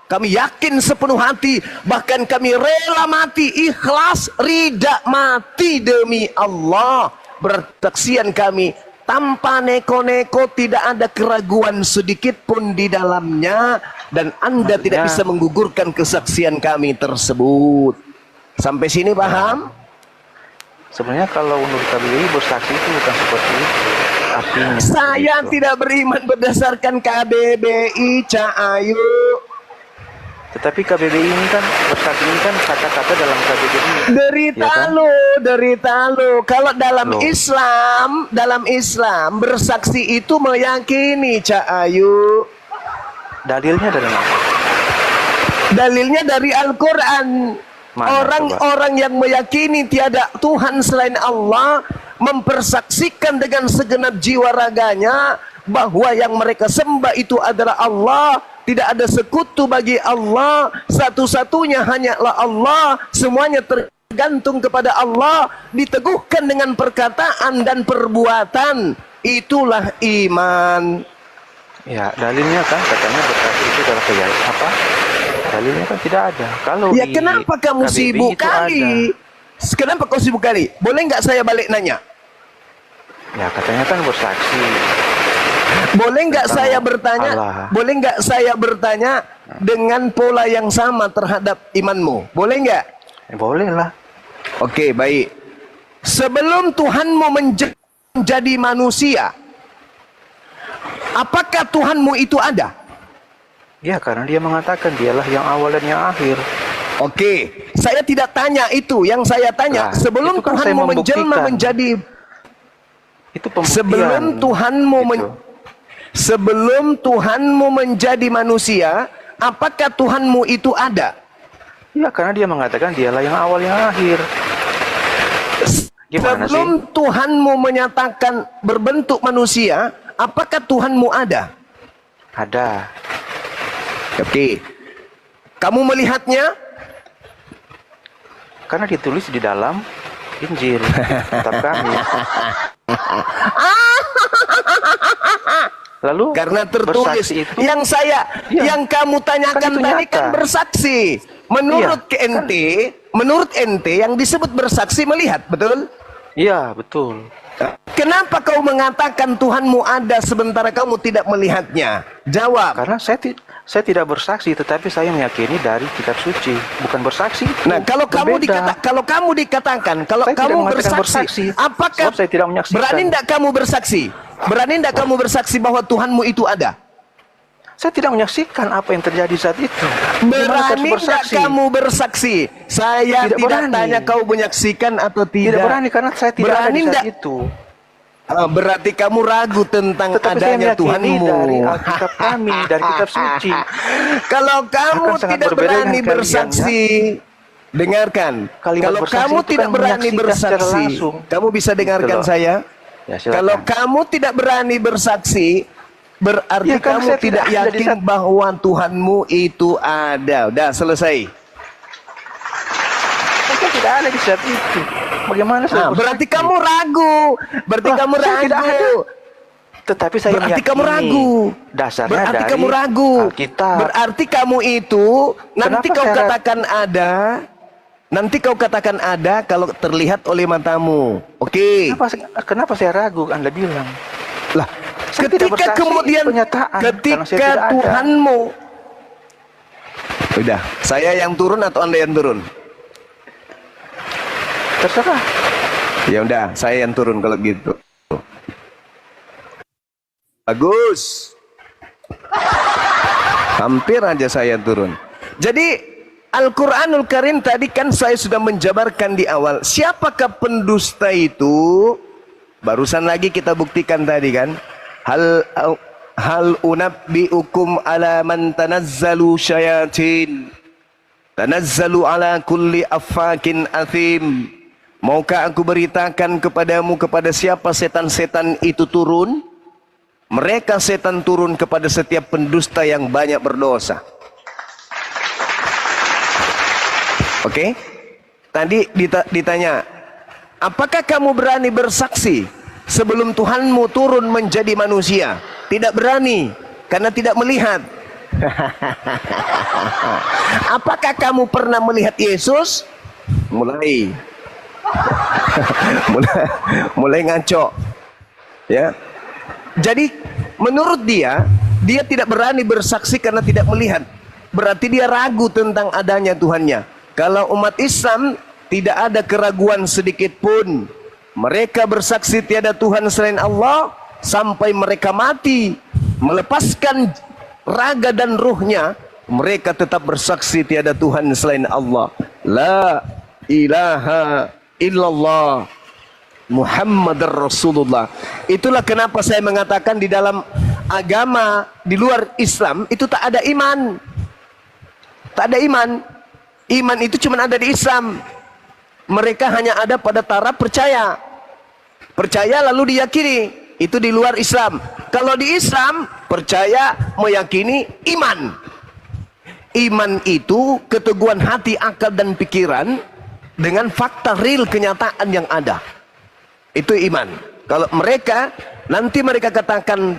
Kami yakin sepenuh hati, bahkan kami rela mati, ikhlas, ridha mati demi Allah. Bersaksian kami tanpa neko-neko, tidak ada keraguan sedikit pun di dalamnya, dan Anda tidak bisa menggugurkan kesaksian kami tersebut. Sampai sini paham? Sebenarnya kalau menurut KBBI bersaksi itu bukan seperti itu. Artinya Saya begitu. tidak beriman berdasarkan KBBI, Cak Ayu. Tetapi KBBI ini kan bersaksi ini kan kata-kata dalam KBBI. Derita Ya kan? derita lo. Kalau dalam Loh. Islam bersaksi itu meyakini, Cak Ayu. Dalilnya dari mana? Dalilnya dari Al-Quran. Mana, Orang-orang yang meyakini tiada Tuhan selain Allah mempersaksikan dengan segenap jiwa raganya bahwa yang mereka sembah itu adalah Allah. Tidak ada sekutu bagi Allah. Satu-satunya hanyalah Allah. Semuanya tergantung kepada Allah. Diteguhkan dengan perkataan dan perbuatan. Itulah iman. Ya, dalilnya kan katanya bersaksi itu adalah keyakinan apa? Dalilnya kan tidak ada. Kalau Ya di kenapa kamu KBBI sibuk itu kali? ada. Kenapa kau sibuk kali? Boleh nggak saya balik nanya? Ya katanya kan bersaksi. Boleh nggak Tentang saya bertanya? Allah. Boleh nggak saya bertanya dengan pola yang sama terhadap imanmu? Boleh nggak? Ya, boleh lah. Oke, baik. Sebelum Tuhanmu menjadi manusia, apakah Tuhanmu itu ada? Ya karena dia mengatakan dialah yang awal dan yang akhir. Oke, saya tidak tanya itu. Yang saya tanya, Nah, sebelum itu kan saya Tuhanmu menjelma membuktikan. menjadi Itu pembuktian. sebelum Tuhanmu Gitu. sebelum Tuhanmu menjadi manusia, apakah Tuhanmu itu ada? Ya karena dia mengatakan dialah yang awal yang akhir. Gimana Sebelum sih? Tuhanmu menyatakan berbentuk manusia, apakah Tuhanmu ada? Ada. Oke. Kamu melihatnya? Karena ditulis di dalam Injil. Kitab kami. Lalu Karena tertulis bersaksi itu yang kamu tanyakan Kan itu tadi kan nyata. bersaksi. Menurut ente yang disebut bersaksi melihat, betul? Iya betul. Kenapa kau mengatakan Tuhanmu ada sementara kamu tidak melihatnya? Jawab. Karena saya tidak bersaksi, tetapi saya meyakini dari kitab suci, bukan bersaksi. Nah, kalau kamu dikatakan, kalau Saya kamu tidak mengatakan bersaksi, apakah sebab saya tidak menyaksikan. berani tidak kamu bersaksi? Berani tidak kamu bersaksi bahwa Tuhanmu itu ada? Saya tidak menyaksikan apa yang terjadi saat itu. Berani tidak kamu bersaksi? Saya Tidak tidak berani. tanya kau menyaksikan atau tidak. Tidak berani karena saya tidak ada Berani di saat ndak? itu. Berarti kamu ragu tentang Tetapi saya adanya meyakini Tuhanmu. dari Alkitab kami, dari kitab suci. Kalau kamu Akan sangat tidak berbeda berani dengan kalian, bersaksi, dengarkan. Kalimat Kalau bersaksi kamu itu tidak kan berani menyaksikan secara bersaksi, langsung. kamu bisa dengarkan Gitu loh. saya. Ya, silakan. Kalau kamu tidak berani bersaksi, berarti Ya, kan kamu saya tidak tidak ada di yakin saat- bahwa Tuhanmu itu ada. Udah selesai. Saya tidak ada di saat itu. Bagaimana saya bersaksi? Berarti kamu ragu. Berarti Wah, kamu saya tidak ragu. ada. Tetapi saya Berarti meyakini kamu ragu. dasarnya Berarti dari kamu ragu. Alkitab. Berarti kamu itu nanti Kenapa kau saya katakan ada. Nanti kau katakan ada kalau terlihat oleh matamu. Oke. Kenapa saya ragu? Anda bilang. Lah, Saya tidak ketika bersaksi, kemudian pernyataan, karena saya ketika tidak ada. Tuhanmu. Udah, saya yang turun atau Anda yang turun? Terserah. Ya udah, saya yang turun kalau gitu. Bagus. Hampir aja saya turun. Jadi Al-Quranul Karim tadi kan saya sudah menjabarkan di awal. Siapakah pendusta itu? Barusan lagi kita buktikan tadi kan. Hal unabbiukum ala man tanazzalu syayatin. Tanazzalu ala kulli affakin athim. Maukah aku beritakan kepadamu kepada siapa setan-setan itu turun? Mereka setan turun kepada setiap pendusta yang banyak berdosa. Oke? Tadi ditanya, apakah kamu berani bersaksi sebelum Tuhanmu turun menjadi manusia? Tidak berani, karena tidak melihat. Apakah kamu pernah melihat Yesus? Mulai ngaco. Ya. Jadi menurut dia tidak berani bersaksi karena tidak melihat. Berarti dia ragu tentang adanya Tuhannya. Kalau umat Islam tidak ada keraguan sedikit pun. Mereka bersaksi tiada Tuhan selain Allah sampai mereka mati, melepaskan raga dan ruhnya, mereka tetap bersaksi tiada Tuhan selain Allah. La ilaha illallah Muhammadar Rasulullah. Itulah kenapa saya mengatakan di dalam agama di luar Islam itu tak ada iman. Tak ada iman. Iman itu cuma ada di Islam. Mereka hanya ada pada taraf percaya. Percaya lalu diyakini. Itu di luar Islam. Kalau di Islam, percaya, meyakini, iman. Iman itu keteguhan hati, akal dan pikiran dengan fakta real kenyataan yang ada. Itu iman. Kalau mereka nanti mereka katakan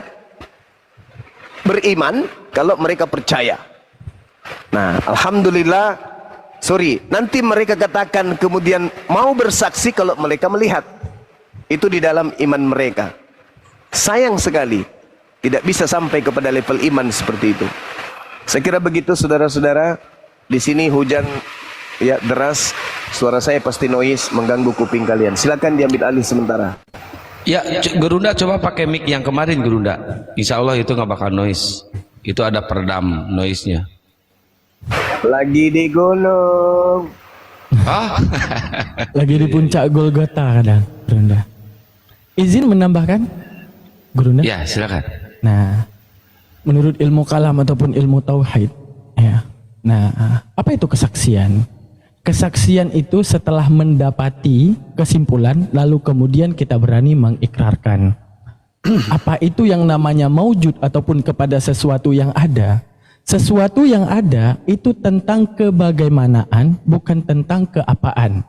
beriman kalau mereka percaya. Nah, alhamdulillah, nanti mereka katakan kemudian mau bersaksi kalau mereka melihat. Itu di dalam iman mereka. Sayang sekali tidak bisa sampai kepada level iman seperti itu. Saya kira begitu saudara-saudara. Di sini hujan ya deras. Suara saya pasti noise, mengganggu kuping kalian. Silakan diambil alih sementara. Ya, Gerunda coba pakai mic yang kemarin Gerunda. Insya Allah itu nggak bakal noise. Itu ada peredam noise-nya. Lagi di gunung. Ah, Lagi di puncak Golgota kadang, Gerunda. Izin menambahkan, Gerunda? ya silakan. Nah, menurut ilmu kalam ataupun ilmu tauhid, ya. Nah, apa itu kesaksian? Kesaksian itu setelah mendapati kesimpulan, lalu kemudian kita berani mengikrarkan. Apa itu yang namanya maujud ataupun kepada sesuatu yang ada? Sesuatu yang ada itu tentang kebagaimanaan, bukan tentang keapaan.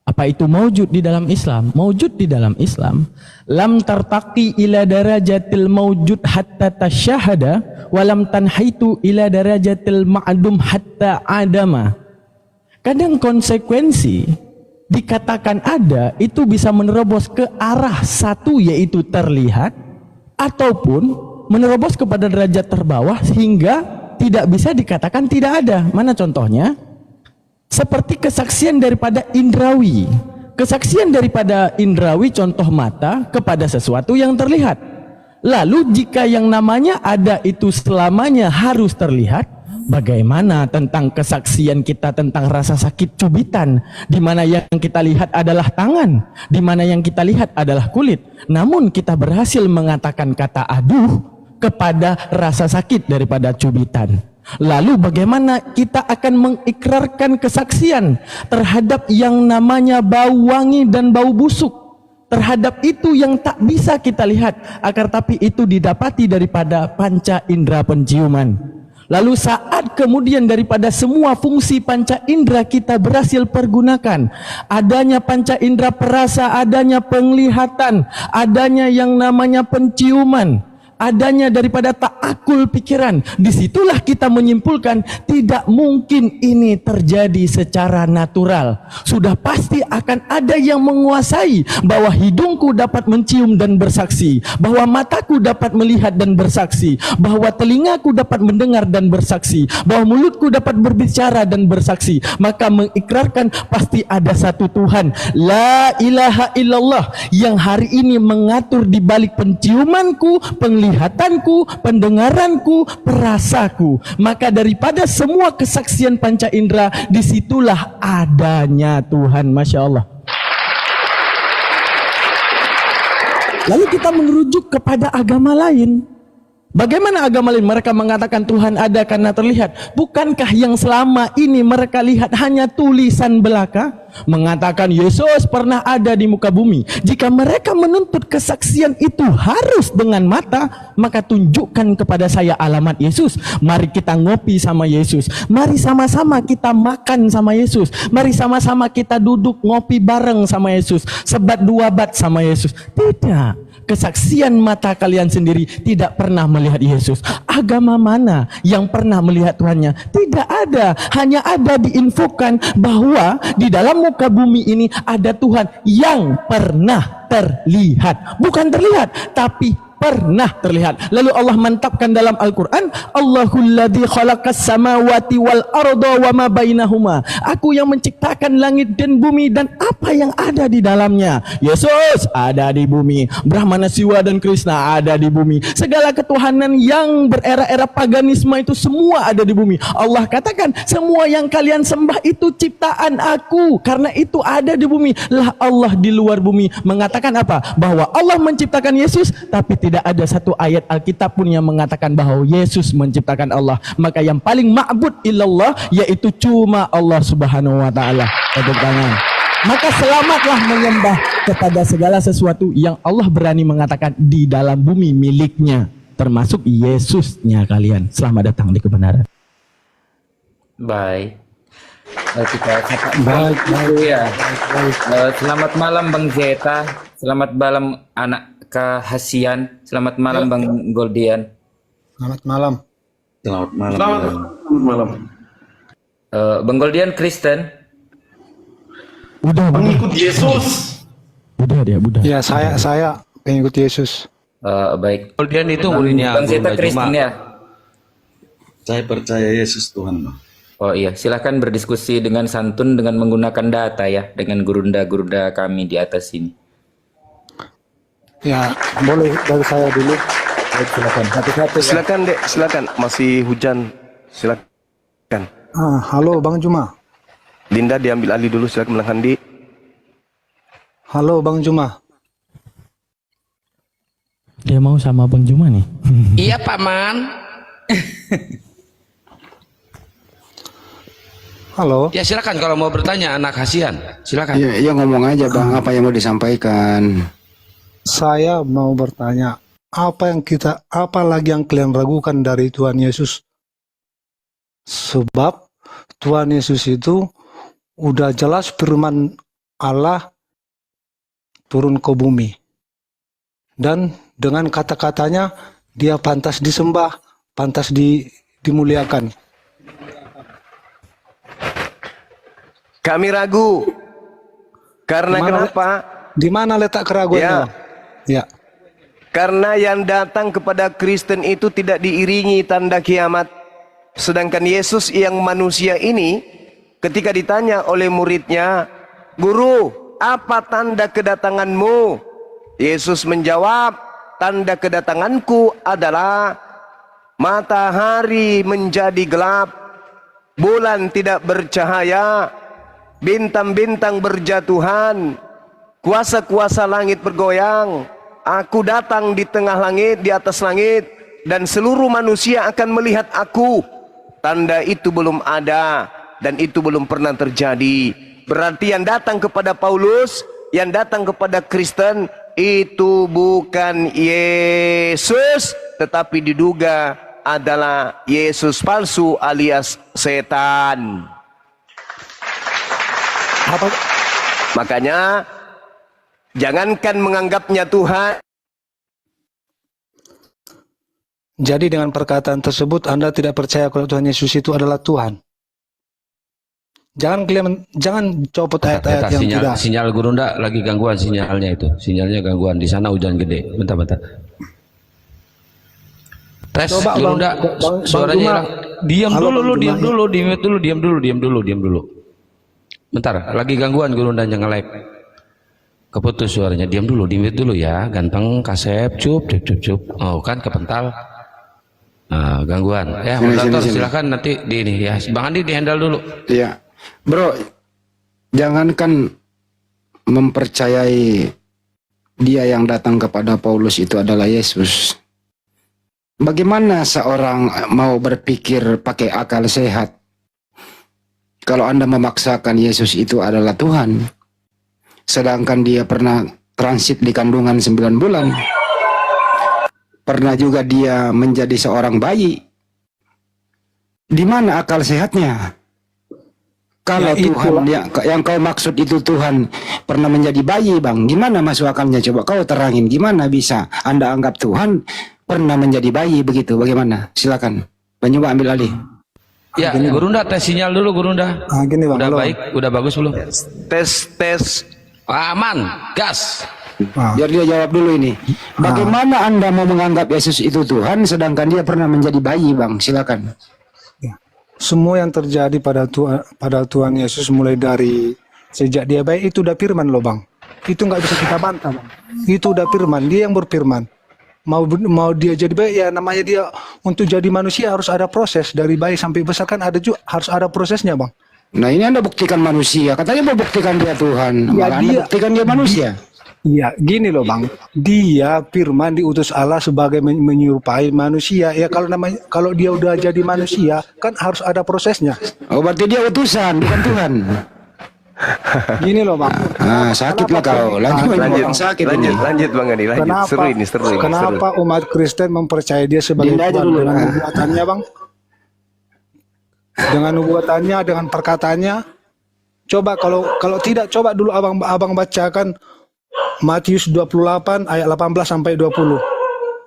Apa itu maujud di dalam Islam? Maujud di dalam Islam, lam tartaqi ila darajatil maujud hatta tasyahada, walam tanhaitu ila darajatil ma'dum hatta adama. Kadang konsekuensi dikatakan ada itu bisa menerobos ke arah satu, yaitu terlihat, ataupun menerobos kepada derajat terbawah sehingga tidak bisa dikatakan tidak ada. Mana contohnya? Seperti kesaksian daripada indrawi. Kesaksian daripada indrawi, contoh mata, kepada sesuatu yang terlihat. Lalu jika yang namanya ada itu selamanya harus terlihat, bagaimana tentang kesaksian kita tentang rasa sakit cubitan, di mana yang kita lihat adalah tangan, di mana yang kita lihat adalah kulit, namun kita berhasil mengatakan kata aduh kepada rasa sakit daripada cubitan. Lalu bagaimana kita akan mengikrarkan kesaksian terhadap yang namanya bau wangi dan bau busuk, terhadap itu yang tak bisa kita lihat, akan tapi itu didapati daripada panca indera penciuman. Lalu saat kemudian daripada semua fungsi panca indera kita berhasil pergunakan, adanya panca indera perasa, adanya penglihatan, adanya yang namanya penciuman, adanya daripada ta'akul pikiran, disitulah kita menyimpulkan tidak mungkin ini terjadi secara natural. Sudah pasti akan ada yang menguasai bahwa hidungku dapat mencium dan bersaksi, bahwa mataku dapat melihat dan bersaksi, bahwa telingaku dapat mendengar dan bersaksi, bahwa mulutku dapat berbicara dan bersaksi. Maka mengikrarkan pasti ada satu Tuhan, la ilaha illallah, yang hari ini mengatur di balik penciumanku, penglihatanku, pendengaranku, perasaku. Maka daripada semua kesaksian panca indera, disitulah adanya Tuhan. Masya Allah. Lalu kita merujuk kepada agama lain. Bagaimana agama lain? Mereka mengatakan Tuhan ada karena terlihat. Bukankah yang selama ini mereka lihat hanya tulisan belaka? Mengatakan Yesus pernah ada di muka bumi. Jika mereka menuntut kesaksian itu harus dengan mata, maka tunjukkan kepada saya alamat Yesus. Mari kita ngopi sama Yesus. Mari sama-sama kita makan sama Yesus. Mari sama-sama kita duduk ngopi bareng sama Yesus. Sebat dua bat sama Yesus. Tidak. Kesaksian mata kalian sendiri tidak pernah melihat Yesus. Agama mana yang pernah melihat Tuhannya? Tidak ada. Hanya ada diinfokan bahwa di dalam muka bumi ini ada Tuhan yang pernah terlihat. Bukan terlihat, tapi pernah terlihat. Lalu Allah mantapkan dalam Al-Quran, Allahul ladzi khalaqas samawati wal arda wa ma bainahuma. Aku yang menciptakan langit dan bumi dan apa yang ada di dalamnya. Yesus ada di bumi, Brahmana, Siwa dan Krishna ada di bumi. Segala ketuhanan yang berera-era paganisme itu semua ada di bumi. Allah katakan semua yang kalian sembah itu ciptaan aku, karena itu ada di bumi. Lah Allah di luar bumi mengatakan apa? Bahwa Allah menciptakan Yesus, tapi tidak ada satu ayat Alkitab pun yang mengatakan bahwa Yesus menciptakan Allah. Maka yang paling ma'bud illallah yaitu cuma Allah Subhanahu wa taala. Tepuk tangan. Maka selamatlah menyembah kepada segala sesuatu yang Allah berani mengatakan di dalam bumi miliknya, termasuk Yesusnya kalian. Selamat datang di kebenaran. Baik. Kita baik ya. Selamat malam Bang Zeta. Selamat malam anak Kahasian. Selamat malam Bang Goldian. Selamat malam. Selamat malam. Selamat malam. Bang Goldian Kristen. Udah, Pengikut Yesus. Udah dia, udah. Ya, saya pengikut Yesus. Baik. Goldian itu muridnya Bang Zeta Kristen ya. Saya percaya Yesus Tuhan. Oh iya, silakan berdiskusi dengan santun dengan menggunakan data ya, dengan gurunda-gurunda kami di atas ini. Ya, boleh dari saya dulu. Baik, silakan. Satu-satu. Silakan Dek, silakan. Masih hujan. Silakan. Halo Bang Juma. Dinda diambil alih dulu, silakan Bang Handi. Halo Bang Juma. Dia mau sama Bang Juma nih. Iya Paman. Halo. Ya silakan kalau mau bertanya anak Hasian. Silakan. Ya ngomong aja Bang, apa yang mau disampaikan? Saya mau bertanya, apa lagi yang kalian ragukan dari Tuhan Yesus? Sebab Tuhan Yesus itu udah jelas firman Allah turun ke bumi. Dan dengan kata-katanya dia pantas disembah, pantas dimuliakan. Kami ragu. Karena kenapa? Di mana letak keraguannya? Ya. Bang? Ya. Karena yang datang kepada Kristen itu tidak diiringi tanda kiamat. Sedangkan Yesus yang manusia ini ketika ditanya oleh muridnya, "Guru, apa tanda kedatanganmu?" Yesus menjawab, "Tanda kedatanganku adalah matahari menjadi gelap, bulan tidak bercahaya, bintang-bintang berjatuhan, kuasa-kuasa langit bergoyang. Aku datang di tengah langit, di atas langit, dan seluruh manusia akan melihat aku." Tanda itu belum ada dan itu belum pernah terjadi. Berarti yang datang kepada Paulus, yang datang kepada Kristen itu bukan Yesus, tetapi diduga adalah Yesus palsu alias setan. Makanya jangankan menganggapnya Tuhan. Jadi dengan perkataan tersebut Anda tidak percaya kalau Tuhan Yesus itu adalah Tuhan. Jangan copot ayat-ayat yang tidak. Sinyal Gurunda lagi gangguan sinyalnya itu. Sinyalnya gangguan di sana hujan gede. Bentar. Tes Coba Gurunda, suaranya hilang. Diam dulu. Bentar, lagi gangguan Gurundanya nge-lag. Keputus suaranya. Diam dulu, di-mute dulu ya. Ganteng, kasep, cup. Oh, kan kepental. Nah, gangguan. Ya, moderator silakan nanti di ini ya. Bang Andi di-handle dulu. Iya. Bro, jangankan mempercayai dia yang datang kepada Paulus itu adalah Yesus. Bagaimana seorang mau berpikir pakai akal sehat kalau Anda memaksakan Yesus itu adalah Tuhan, sedangkan dia pernah transit di kandungan 9 bulan. Pernah juga dia menjadi seorang bayi. Di mana akal sehatnya? Kalau Ya, Tuhan yang kau maksud itu Tuhan pernah menjadi bayi, Bang. Gimana masuk akalnya? Coba kau terangin. Gimana bisa Anda anggap Tuhan pernah menjadi bayi begitu? Bagaimana? Silakan. Coba ambil alih. Ya, Gurunda tes sinyal dulu Gurunda. Gini Bang. Udah Halo. baik, udah bagus belum? Tes. Aman, gas. Biar dia jawab dulu ini. Bagaimana Anda mau menganggap Yesus itu Tuhan sedangkan dia pernah menjadi bayi, Bang? Silakan. Semua yang terjadi pada Tuhan Yesus mulai dari sejak dia bayi itu udah firman loh Bang. Itu nggak bisa kita bantah Bang. Itu udah firman, dia yang berfirman. Mau dia jadi bayi ya namanya dia untuk jadi manusia harus ada proses dari bayi sampai besar kan ada juga harus ada prosesnya Bang. Nah ini Anda buktikan manusia, katanya mau buktikan dia Tuhan, Ya, malah Anda buktikan dia manusia. Iya, gini loh Bang. Dia firman diutus Allah sebagai menyerupai manusia. Ya kalau dia udah jadi manusia kan harus ada prosesnya. Oh berarti dia utusan, bukan Tuhan. Gini loh Bang. Sakit lah kau. Lanjut Bang Adi, lanjut. Seru. Kenapa umat Kristen mempercayai dia sebagai Tuhan dengan nubuatannya Bang? Dengan nubuatannya, dengan perkataannya. Coba kalau tidak, coba dulu abang bacakan Matius 28 ayat 18 sampai 20.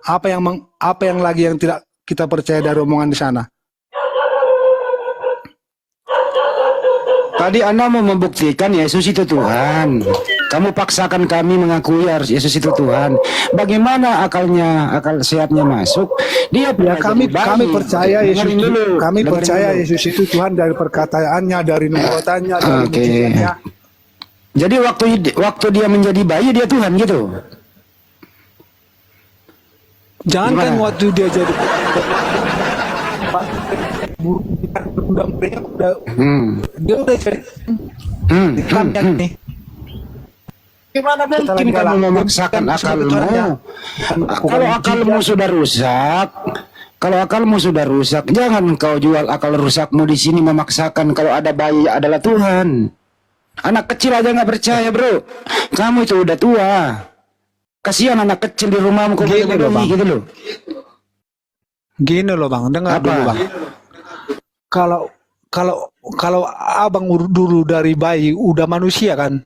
Apa yang lagi yang tidak kita percaya dari omongan di sana? Tadi Anda mau membuktikan Yesus itu Tuhan. Kamu paksakan kami mengakui harus Yesus itu Tuhan. Bagaimana akal sehatnya masuk? Dia kami percaya Yesus dulu. Kami percaya Yesus itu Tuhan dari perkataannya, dari nubuatannya, dari mujizatnya. Jadi waktu dia menjadi bayi dia Tuhan gitu. Jangankan waktu dia jadi dia udah jadi nih. Gimana mungkin kamu memaksakan akalmu? Kalau akalmu sudah rusak, jangan kau jual akal rusakmu di sini memaksakan kalau ada bayi adalah Tuhan. Anak kecil aja nggak percaya bro. Kamu itu udah tua. Kasihan anak kecil di rumahmu kau bodohi gitu loh. Gini loh Bang, dengar dulu Bang. Kalau abang dulu dari bayi udah manusia kan,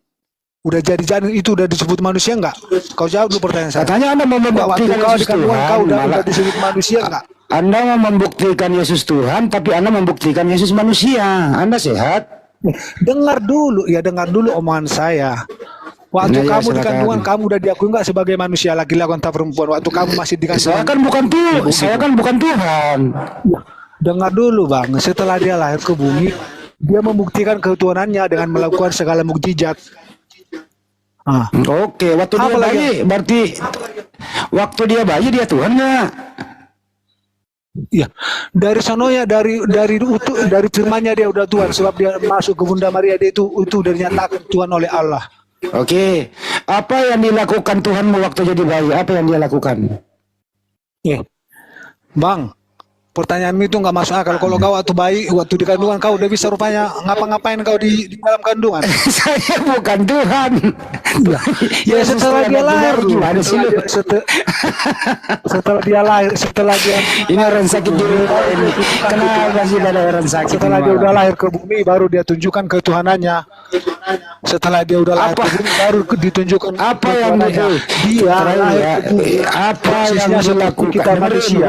udah jadi janin itu udah disebut manusia nggak? Kau jawab dulu pertanyaan saya. Katanya Anda mau membuktikan Yesus Tuhan, kau udah disebut manusia nggak? Anda mau membuktikan Yesus Tuhan, tapi Anda membuktikan Yesus manusia. Anda sehat? Dengar dulu, ya dengar dulu omongan saya. Waktu Nah, ya, kamu di silakan. kandungan, kamu udah diakui nggak sebagai manusia laki-laki atau perempuan? Waktu kamu masih di Saya kandungan. kan bukan Tuhan, saya kan bukan Tuhan. Dengar dulu bang, setelah dia lahir ke bumi, dia membuktikan ketuhanannya dengan melakukan segala mukjizat. Ah, Oke, waktu dia Apa lagi? bayi, berarti waktu dia bayi dia Tuhan nggak? iya. Dari sononya, dari firmannya dia udah Tuhan, sebab dia masuk ke Bunda Maria, dia itu udah dinyatakan Tuhan oleh Allah. Oke, apa yang dilakukan Tuhanmu waktu jadi bayi? Apa yang dia lakukan? Bang, pertanyaanmu itu nggak masuk akal. Kalau kau waktu bayi, waktu di kandungan kau udah bisa rupanya ngapa-ngapain kau di dalam kandungan. Saya bukan Tuhan. Ya setelah dia lahir, gimana sih lu? setelah dia lahir, setelah dia Ini orang sakit dulu ini. Kenapa sih ada orang sakit? setelah ini dia malam? udah lahir ke bumi, baru dia tunjukkan ketuhanannya. Setelah dia udah lahir ke bumi, baru ditunjukkan Apa yang ketuhanannya. Dia lahir ke bumi, apa yang posisinya seperti dilakukan kita manusia.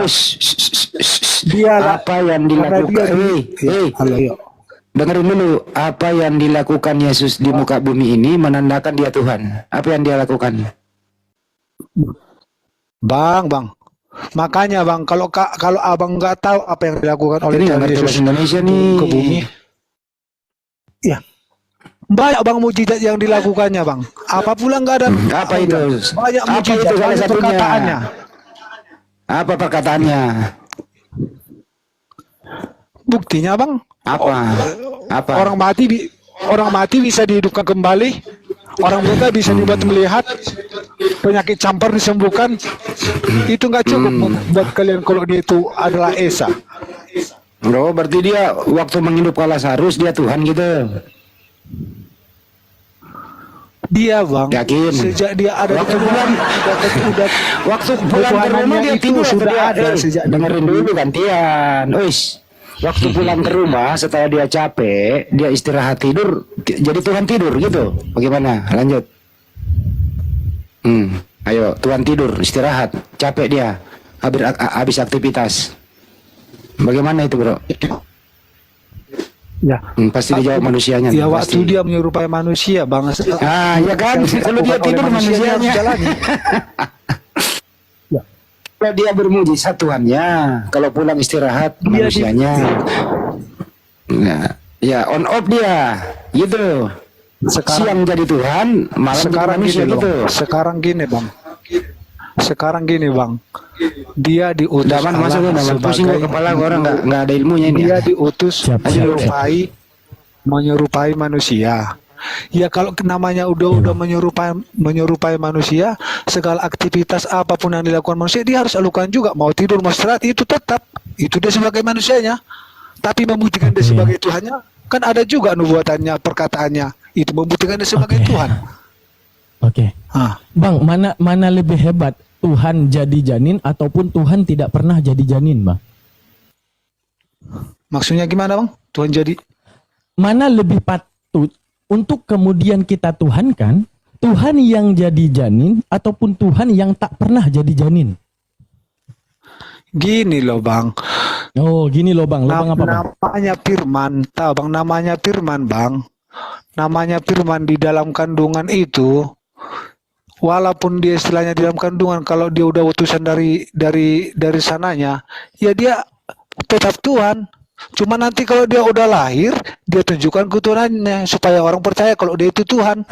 Dia Apa yang dilakukan? Halo, yuk. Dengerin dulu, apa yang dilakukan Yesus di muka bumi ini menandakan dia Tuhan. Apa yang dia lakukan? Bang. Makanya bang, kalau abang nggak tahu apa yang dilakukan oleh Ini nggak Tuhan ngerti Yesus bahasa Indonesia nih. ke bumi, ya banyak bang mujizat yang dilakukannya bang. Apa pula nggak ada? Apa itu? Banyak Apa mujizat, itu salah banyak satunya? perkataannya. Apa perkataannya? Buktinya bang, Apa? orang mati bisa dihidupkan kembali, orang buta bisa dibuat melihat, penyakit campur disembuhkan. Itu nggak cukup buat kalian kalau dia itu adalah Esa. Oh, berarti dia waktu menghidupkan Lazarus dia Tuhan gitu. Dia bang, Yakin? sejak dia ada Waktu di pulang, udah waktu pulang ke rumah dia itu tidur atau sudah dia- ada sejak dengerin dulu gantian. Wis. Waktu pulang ke rumah setelah dia capek, dia istirahat tidur, jadi Tuhan tidur gitu. Bagaimana? Lanjut. Ayo, Tuhan tidur, istirahat, capek dia, habis aktivitas. Bagaimana itu, bro? Ya. Pasti dijawab manusianya. Ya pasti. waktu dia menyerupai manusia bang. Ya kan? Kalau dia tidur manusianya. Kalau dia bermujizat Tuhannya, kalau pulang istirahat manusianya. Nah, ya on off dia, gitu. Siang jadi Tuhan, malam sekarang jadi manusia gini gitu. loh. Sekarang gini bang. Dia diutus Daman masuk Allah daman pusing sebagai kepala orang nggak ada ilmunya ini. dia Ya. diutus menyerupai manusia. Ya kalau namanya udah menyerupai manusia, segala aktivitas apapun yang dilakukan manusia dia harus lakukan juga. Mau tidur, mau istirahat, itu tetap itu dia sebagai manusianya. Tapi membuktikan dia sebagai Tuhannya, kan ada juga nubuatannya, perkataannya. Itu membuktikan dia sebagai Tuhan. Oke. Bang, mana lebih hebat? Tuhan jadi janin ataupun Tuhan tidak pernah jadi janin, Bang? Maksudnya gimana, Bang? Tuhan jadi mana lebih patut untuk kemudian kita tuhankan, Tuhan yang jadi janin ataupun Tuhan yang tak pernah jadi janin? Gini loh bang. Oh gini loh bang. Apa, bang? Namanya firman. Tahu bang namanya firman bang. Namanya firman di dalam kandungan itu. Walaupun dia istilahnya di dalam kandungan, kalau dia udah utusan dari sananya, ya dia tetap Tuhan. Cuma nanti kalau dia udah lahir, dia tunjukkan keturunannya supaya orang percaya kalau dia itu Tuhan.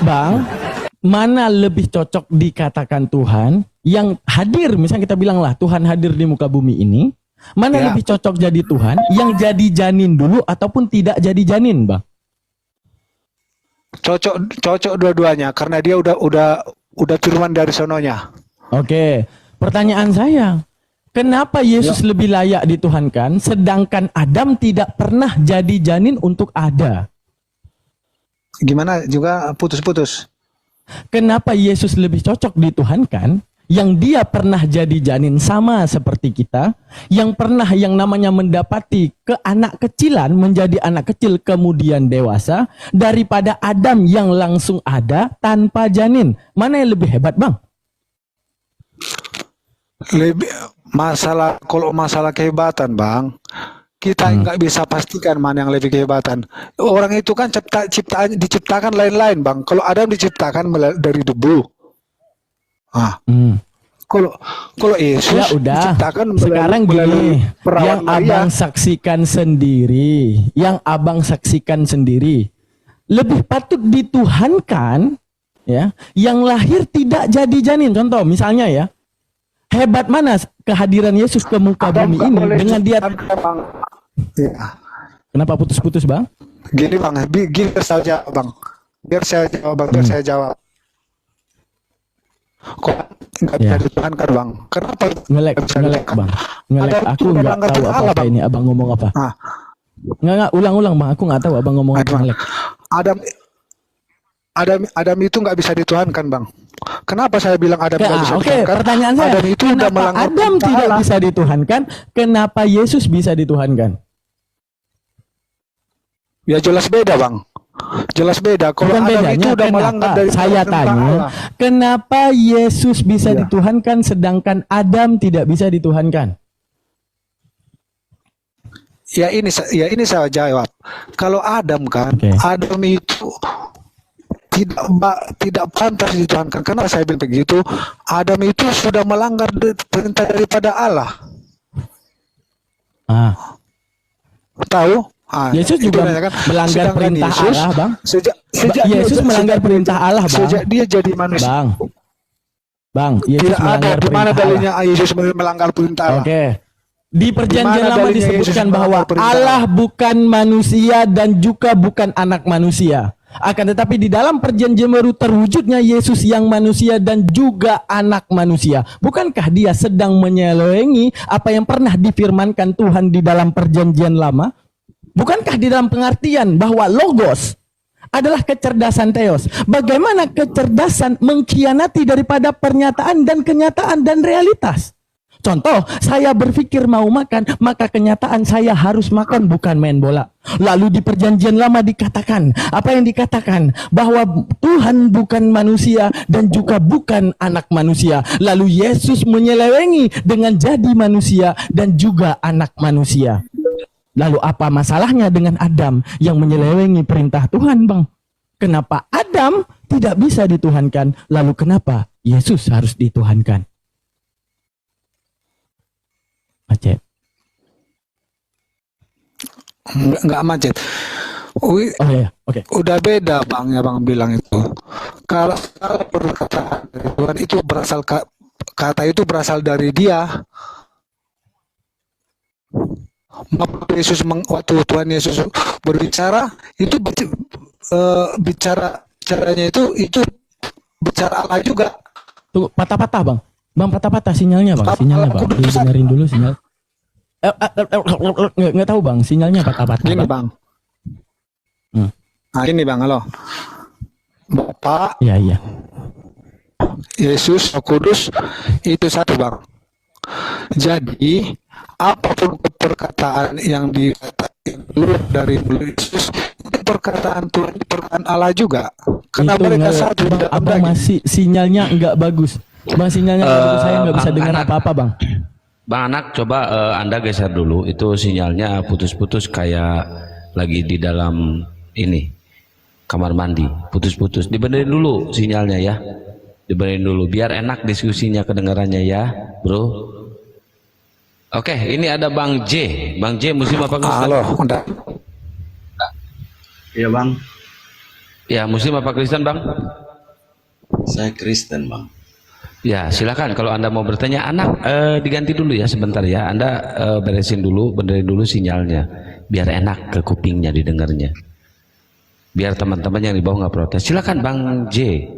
Bang, mana lebih cocok dikatakan Tuhan yang hadir, misalnya kita bilang lah Tuhan hadir di muka bumi ini, mana lebih cocok jadi Tuhan yang jadi janin dulu ataupun tidak jadi janin, Bang? Cocok dua-duanya karena dia udah firman dari sononya. Oke, pertanyaan saya, kenapa Yesus lebih layak dituhankan sedangkan Adam tidak pernah jadi janin untuk ada? Gimana juga putus-putus. Kenapa Yesus lebih cocok dituhankan yang dia pernah jadi janin sama seperti kita, yang pernah yang namanya mendapati ke anak kecilan menjadi anak kecil kemudian dewasa, daripada Adam yang langsung ada tanpa janin? Mana yang lebih hebat, Bang? Kalau masalah kehebatan, Bang, kita nggak bisa pastikan mana yang lebih kehebatan. Orang itu kan diciptakan lain-lain, Bang. Kalau Adam diciptakan dari debu. Kalau Yesus Ya udah, diciptakan sekarang gini, perawan yang Maria. abang saksikan sendiri, lebih patut dituhankan, ya, yang lahir tidak jadi janin. Contoh, misalnya ya, hebat mana kehadiran Yesus ke muka bumi ini dengan dia. Ya. Kenapa putus-putus, Bang? Gini Bang, gini saja Bang. Biar saya jawab. Kok nggak bisa dituhankan, Bang? Kenapa? Ngelek, Bang. Ngelek. Aku nggak tahu apa ini. Abang ngomong apa? Nggak, ulang-ulang, Bang. Aku nggak tahu abang ngomong apa. Ngelek. Adam itu nggak bisa dituhankan, Bang. Kenapa saya bilang Adam nggak bisa dituhankan? Pertanyaan saya, Adam itu udah kenapa melanggar Adam perintah tidak Allah. bisa dituhankan? Kenapa Yesus bisa dituhankan? Ya jelas beda, Bang. Jelas beda. Kalau Bukan Adam itu bedanya, udah melanggar kenapa? dari Saya perintah tanya, Allah. kenapa Yesus bisa dituhankan sedangkan Adam tidak bisa dituhankan? Ya ini saya jawab. Kalau Adam kan, Adam itu tidak pantas dituhankan. Kenapa saya bilang begitu? Adam itu sudah melanggar perintah daripada Allah. Tahu? Yesus itu juga namanya kan. melanggar Sedangkan perintah Yesus, Allah, Bang. Yesus Yesus melanggar perintah Allah, Bang. Sejak dia jadi manusia. Bang, Yesus Tidak ada melanggar di mana perintah dalilnya Yesus melanggar perintah Allah. Oke. Di perjanjian Di mana lama dalilnya disebutkan Yesus bahwa melanggar perintah Allah bukan manusia dan juga bukan anak manusia. Akan tetapi di dalam perjanjian baru terwujudnya Yesus yang manusia dan juga anak manusia. Bukankah dia sedang menyelewenggi apa yang pernah difirmankan Tuhan di dalam perjanjian lama? Bukankah di dalam pengertian bahwa logos adalah kecerdasan Theos? Bagaimana kecerdasan mengkhianati daripada pernyataan dan kenyataan dan realitas? Contoh, saya berpikir mau makan, maka kenyataan saya harus makan, bukan main bola. Lalu di perjanjian lama dikatakan, apa yang dikatakan? Bahwa Tuhan bukan manusia dan juga bukan anak manusia. Lalu Yesus menyelewengi dengan jadi manusia dan juga anak manusia. Lalu apa masalahnya dengan Adam yang menyelewengi perintah Tuhan, Bang? Kenapa Adam tidak bisa dituhankan? Lalu kenapa Yesus harus dituhankan? Macet. Enggak macet. Oke. Udah beda, Bang, ya Bang bilang itu. Kalau perkataan dari Tuhan itu berasal kata itu berasal dari Dia. Waktu Tuhan Yesus berbicara itu caranya itu bicara Allah juga. Tunggu, patah-patah, Bang. Bang, patah-patah sinyalnya, Bang. Sinyalnya, Bang. Dibenerin dulu sinyal. Nggak tahu, Bang. Sinyalnya patah-patah. Gini, Bang. Gini, Bang. Halo. Bapak. Iya. Yesus, Roh Kudus itu satu, Bang. Jadi apapun perkataan yang dikatakan dari Yesus itu perkataan Tuhan, perkataan Allah juga. Karena itu mereka satu. Abang masih sinyalnya nggak bagus. Bang, sinyalnya nggak bagus. Saya nggak bisa dengar apa-apa, Bang. Bang Anak, coba Anda geser dulu. Itu sinyalnya putus-putus kayak lagi di dalam ini kamar mandi. Putus-putus. Dibenerin dulu sinyalnya ya. Dibenerin dulu biar enak diskusinya kedengarannya ya, Bro. Oke, ini ada Bang J. Bang J, Muslim apa Kristen? Halo, udah. Iya, Bang. Ya, Muslim apa Kristen, Bang? Saya Kristen, Bang. Ya, silakan kalau Anda mau bertanya. Anak, diganti dulu ya sebentar ya. Anda benerin dulu sinyalnya biar enak ke kupingnya didengarnya. Biar teman-teman yang di bawah nggak protes. Silakan Bang J.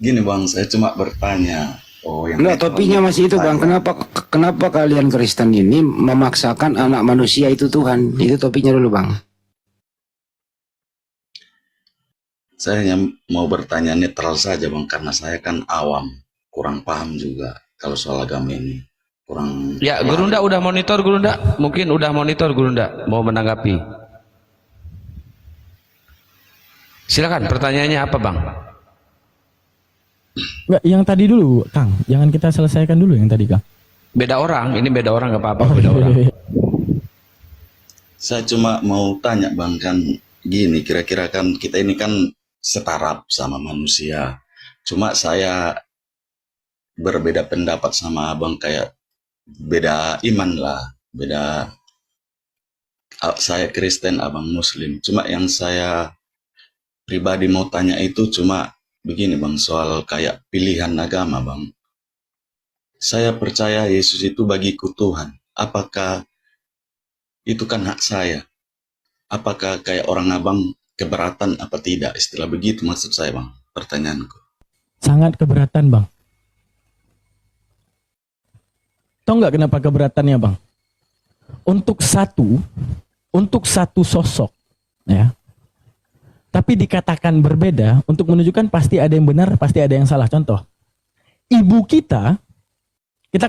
Gini, Bang, saya cuma bertanya. Enggak, topinya masih itu, Bang. Kenapa kalian Kristen ini memaksakan anak manusia itu Tuhan? Itu topinya dulu, Bang. Saya hanya mau bertanya netral saja, Bang, karena saya kan awam, kurang paham juga kalau soal agama ini. Kurang. Ya, Gurunda udah monitor, Gurunda. Mungkin udah monitor, Gurunda. Mau menanggapi. Silakan, pertanyaannya apa, Bang? Nggak, yang tadi dulu, Kang. Jangan kita selesaikan dulu yang tadi, Kang. Beda orang, ini beda orang nggak apa-apa, beda orang. Saya cuma mau tanya Bang, kan gini, kira-kira kan kita ini kan setara sama manusia. Cuma saya berbeda pendapat sama Abang, kayak beda iman lah, beda. Saya Kristen, Abang Muslim. Cuma yang saya pribadi mau tanya itu cuma begini Bang, soal kayak pilihan agama Bang. Saya percaya Yesus itu bagiku Tuhan. Apakah itu kan hak saya? Apakah kayak orang Abang keberatan apa tidak? Istilah begitu maksud saya Bang, pertanyaanku. Sangat keberatan, Bang. Tahu nggak kenapa keberatannya, Bang? Untuk satu sosok, ya. Tapi dikatakan berbeda, untuk menunjukkan pasti ada yang benar, pasti ada yang salah. Contoh, ibu kita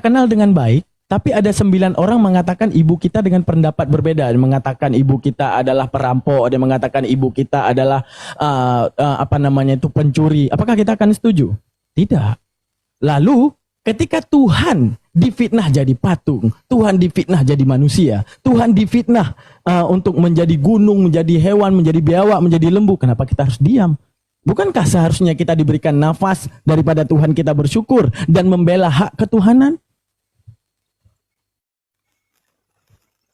kenal dengan baik, tapi ada 9 orang mengatakan ibu kita dengan pendapat berbeda. Ada yang mengatakan ibu kita adalah perampok, ada yang mengatakan ibu kita adalah pencuri. Apakah kita akan setuju? Tidak. Lalu ketika Tuhan difitnah jadi patung, Tuhan difitnah jadi manusia, Tuhan difitnah untuk menjadi gunung, menjadi hewan, menjadi biawak, menjadi lembu, kenapa kita harus diam? Bukankah seharusnya kita diberikan nafas daripada Tuhan kita bersyukur dan membela hak ketuhanan?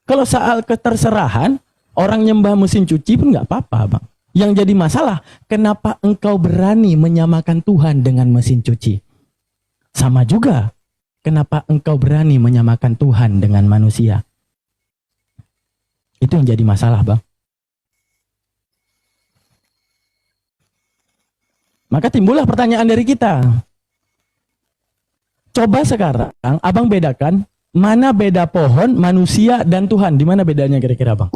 Kalau soal keterserahan, orang nyembah mesin cuci pun nggak apa-apa, Bang. Yang jadi masalah, kenapa engkau berani menyamakan Tuhan dengan mesin cuci? Sama juga, kenapa engkau berani menyamakan Tuhan dengan manusia? Itu yang jadi masalah, Bang. Maka timbullah pertanyaan dari kita. Coba sekarang, Abang bedakan, mana beda pohon, manusia, dan Tuhan? Di mana bedanya kira-kira, Bang?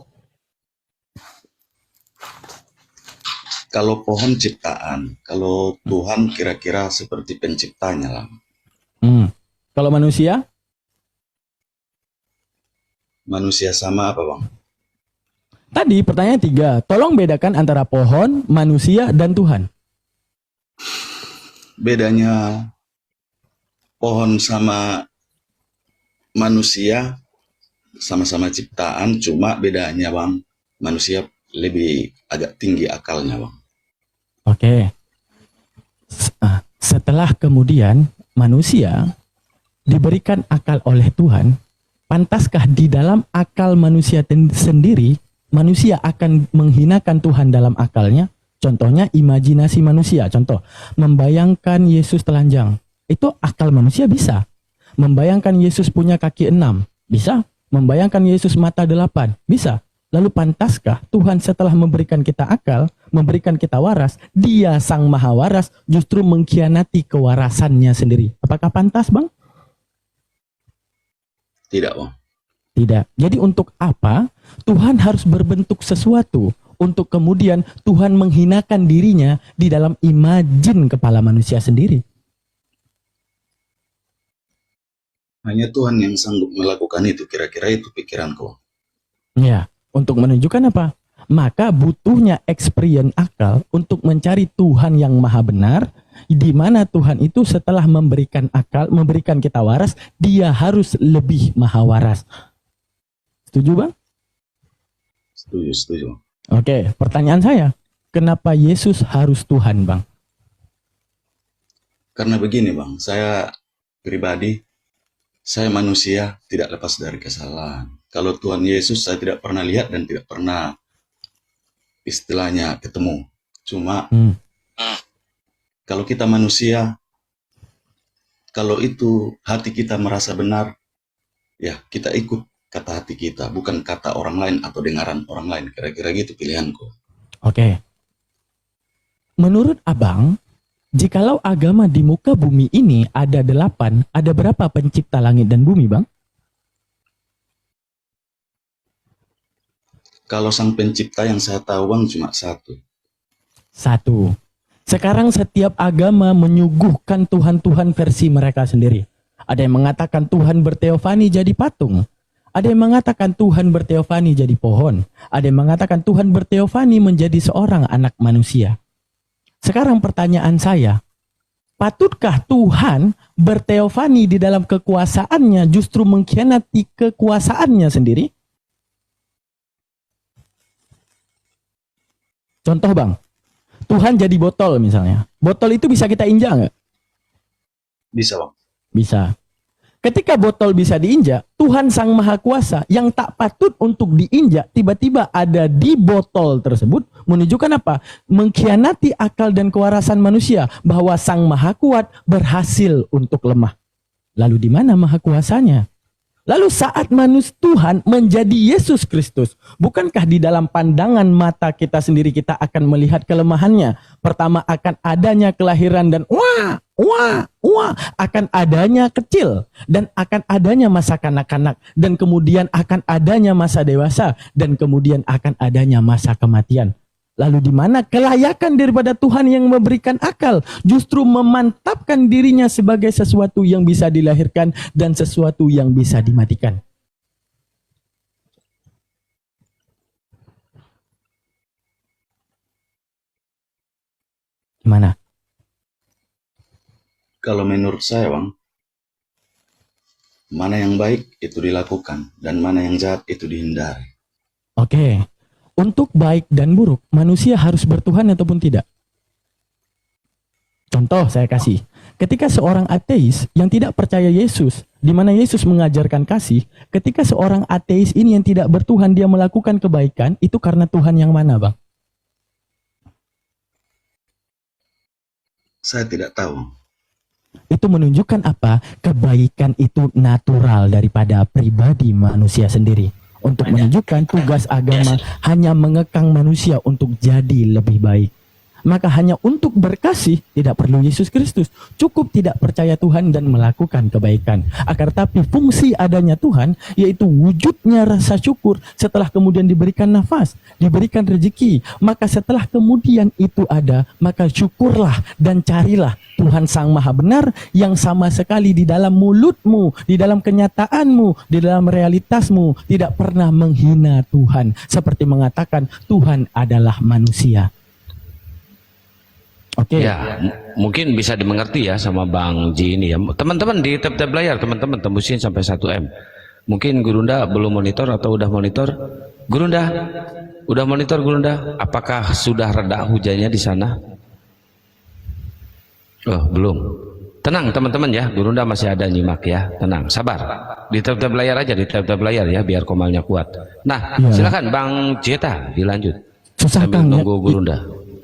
Kalau pohon ciptaan, kalau Tuhan kira-kira seperti penciptanya lah. Kalau manusia? Manusia sama apa Bang? Tadi pertanyaan 3. Tolong bedakan antara pohon, manusia, dan Tuhan. Bedanya pohon sama manusia sama-sama ciptaan, cuma bedanya Bang, manusia lebih agak tinggi akalnya Bang. Oke. Setelah kemudian manusia diberikan akal oleh Tuhan, pantaskah di dalam akal manusia sendiri, manusia akan menghinakan Tuhan dalam akalnya? Contohnya imajinasi manusia. Contoh, membayangkan Yesus telanjang. Itu akal manusia bisa. Membayangkan Yesus punya kaki 6. Bisa. Membayangkan Yesus mata 8. Bisa. Lalu pantaskah Tuhan setelah memberikan kita akal, memberikan kita waras, Dia Sang Maha Waras justru mengkhianati kewarasannya sendiri? Apakah pantas, Bang? Tidak Bang. Tidak. Jadi untuk apa Tuhan harus berbentuk sesuatu untuk kemudian Tuhan menghinakan dirinya di dalam imajin kepala manusia sendiri? Hanya Tuhan yang sanggup melakukan itu, kira-kira itu pikiranku. Ya, untuk menunjukkan apa? Maka butuhnya experience akal untuk mencari Tuhan yang maha benar, di mana Tuhan itu setelah memberikan akal, memberikan kita waras, Dia harus lebih maha waras. Setuju Bang? Setuju. Oke, pertanyaan saya, kenapa Yesus harus Tuhan Bang? Karena begini Bang, saya pribadi, saya manusia tidak lepas dari kesalahan. Kalau Tuhan Yesus saya tidak pernah lihat dan tidak pernah istilahnya ketemu. Cuma kalau kita manusia, kalau itu hati kita merasa benar, ya kita ikut kata hati kita, bukan kata orang lain atau dengaran orang lain. Kira-kira gitu pilihanku. Oke. Menurut Abang, jikalau agama di muka bumi ini ada 8, ada berapa pencipta langit dan bumi, Bang? Kalau sang pencipta yang saya tahu Bang cuma 1. 1. Sekarang setiap agama menyuguhkan Tuhan-Tuhan versi mereka sendiri. Ada yang mengatakan Tuhan berteofani jadi patung. Ada yang mengatakan Tuhan berteofani jadi pohon. Ada yang mengatakan Tuhan berteofani menjadi seorang anak manusia. Sekarang pertanyaan saya, patutkah Tuhan berteofani di dalam kekuasaannya justru mengkhianati kekuasaannya sendiri? Contoh bang, Tuhan jadi botol misalnya. Botol itu bisa kita injak nggak? Bisa bang. Bisa. Ketika botol bisa diinjak, Tuhan Sang Maha Kuasa yang tak patut untuk diinjak tiba-tiba ada di botol tersebut menunjukkan apa? Mengkhianati akal dan kewarasan manusia bahwa Sang Maha Kuat berhasil untuk lemah. Lalu di mana Maha Kuasanya? Lalu saat Tuhan menjadi Yesus Kristus, bukankah di dalam pandangan mata kita sendiri kita akan melihat kelemahannya? Pertama akan adanya kelahiran dan akan adanya kecil dan akan adanya masa kanak-kanak dan kemudian akan adanya masa dewasa dan kemudian akan adanya masa kematian. Lalu di mana kelayakan daripada Tuhan yang memberikan akal justru memantapkan dirinya sebagai sesuatu yang bisa dilahirkan dan sesuatu yang bisa dimatikan. Gimana? Kalau menurut saya bang, mana yang baik itu dilakukan dan mana yang jahat itu dihindari. Oke. Untuk baik dan buruk, manusia harus bertuhan ataupun tidak? Contoh saya kasih. Ketika seorang ateis yang tidak percaya Yesus, di mana Yesus mengajarkan kasih, ketika seorang ateis ini yang tidak bertuhan, dia melakukan kebaikan, itu karena Tuhan yang mana, Bang? Saya tidak tahu. Itu menunjukkan apa? Kebaikan itu natural daripada pribadi manusia sendiri. Untuk menunjukkan tugas agama hanya mengekang manusia untuk jadi lebih baik. Maka hanya untuk berkasih tidak perlu Yesus Kristus. Cukup tidak percaya Tuhan dan melakukan kebaikan. Akan tapi fungsi adanya Tuhan yaitu wujudnya rasa syukur setelah kemudian diberikan nafas, diberikan rezeki. Maka setelah kemudian itu ada, maka syukurlah dan carilah Tuhan Sang Maha Benar yang sama sekali di dalam mulutmu, di dalam kenyataanmu, di dalam realitasmu tidak pernah menghina Tuhan. Seperti mengatakan Tuhan adalah manusia. Oke. Ya, mungkin bisa dimengerti ya sama Bang Ji ini ya. Teman-teman di tab-tab layar, teman-teman tembusin sampai 1M. Mungkin Gurunda belum monitor atau udah monitor? Gurunda, udah monitor Gurunda? Apakah sudah reda hujannya di sana? Oh, belum. Tenang teman-teman ya, Gurunda masih ada nyimak ya. Tenang, sabar. Di tab-tab layar aja, di tab-tab layar ya, biar komalnya kuat. Nah, ya. Silakan Bang Jeta dilanjut. Susah sambil Kang, nunggu Gurunda.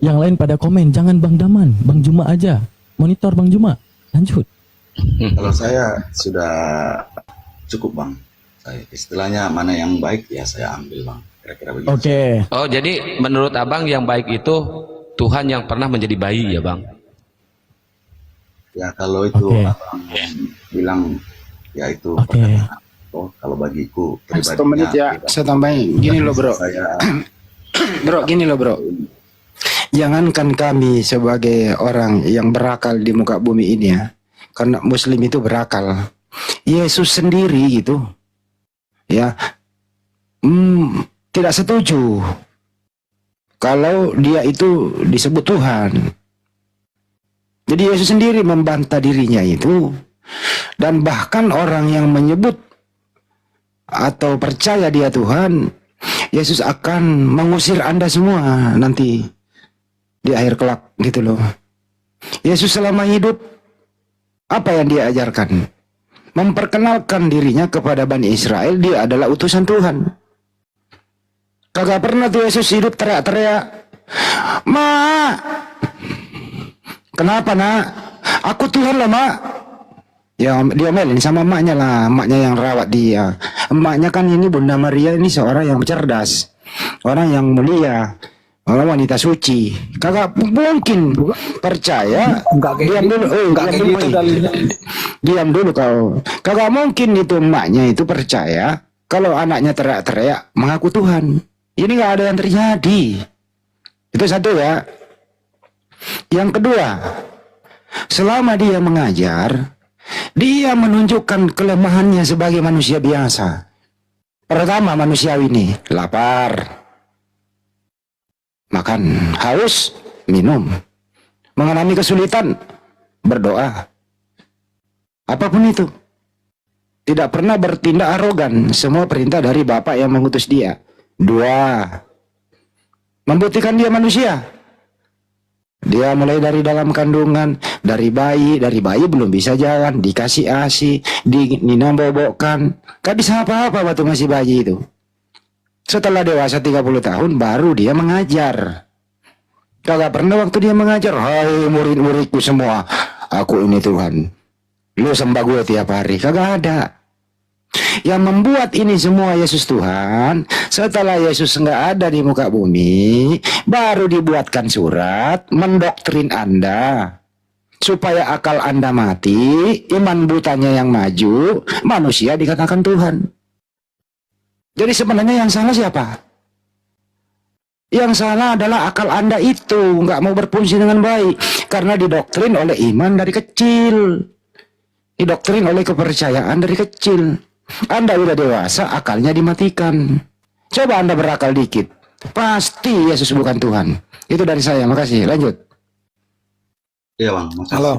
Yang lain pada komen, jangan Bang Daman, Bang Juma aja. Monitor Bang Juma, lanjut. Kalau saya sudah cukup bang. Saya istilahnya mana yang baik ya saya ambil bang. Kira-kira begitu. Oke. Oh, jadi menurut Abang yang baik itu Tuhan yang pernah menjadi bayi ya Bang? Ya kalau itu abang bilang ya itu perkataan. Oh, kalau bagiku pribadinya. 1 menit ya, saya tambahin. Gini loh bro. Bro, gini loh bro. Jangankan kami sebagai orang yang berakal di muka bumi ini ya, karena Muslim itu berakal. Yesus sendiri gitu, ya, tidak setuju kalau dia itu disebut Tuhan. Jadi Yesus sendiri membantah dirinya itu, dan bahkan orang yang menyebut atau percaya dia Tuhan, Yesus akan mengusir Anda semua nanti di akhir kelak gitu loh. Yesus selama hidup apa yang dia ajarkan? Memperkenalkan dirinya kepada Bani Israel, dia adalah utusan Tuhan. Kagak pernah tuh Yesus hidup teriak-teriak, "Ma, kenapa nak? Aku Tuhan loh mak." Ya diomelin sama emaknya lah, emaknya yang rawat dia. Emaknya kan ini Bunda Maria ini seorang yang cerdas, orang yang mulia, orang wanita suci. Kagak mungkin percaya. Diam dulu, diam dulu kau. Kagak mungkin itu emaknya itu percaya kalau anaknya teriak-teriak mengaku Tuhan. Ini nggak ada yang terjadi. Itu satu ya. Yang kedua, selama dia mengajar, dia menunjukkan kelemahannya sebagai manusia biasa. Pertama, manusiawi ini lapar, makan, haus, minum, mengalami kesulitan, berdoa. Apapun itu. Tidak pernah bertindak arogan. Semua perintah dari Bapa yang mengutus dia. 2. Membuktikan dia manusia. Dia mulai dari dalam kandungan, dari bayi belum bisa jalan, dikasih ASI, dinambobokkan, gak bisa apa-apa waktu masih bayi itu. Setelah dewasa 30 tahun baru dia mengajar. Kagak pernah waktu dia mengajar, hai murid-muridku semua, aku ini Tuhan, lu sembah gue tiap hari. Kagak ada. Yang membuat ini semua Yesus Tuhan, setelah Yesus nggak ada di muka bumi, baru dibuatkan surat mendoktrin Anda supaya akal Anda mati, iman butanya yang maju, manusia dikatakan Tuhan. Jadi sebenarnya yang salah siapa? Yang salah adalah akal Anda itu nggak mau berfungsi dengan baik karena didoktrin oleh iman dari kecil, didoktrin oleh kepercayaan dari kecil. Anda udah dewasa, akalnya dimatikan. Coba Anda berakal dikit, pasti Yesus bukan Tuhan. Itu dari saya, makasih. Lanjut. Iya Bang, makasih. Halo,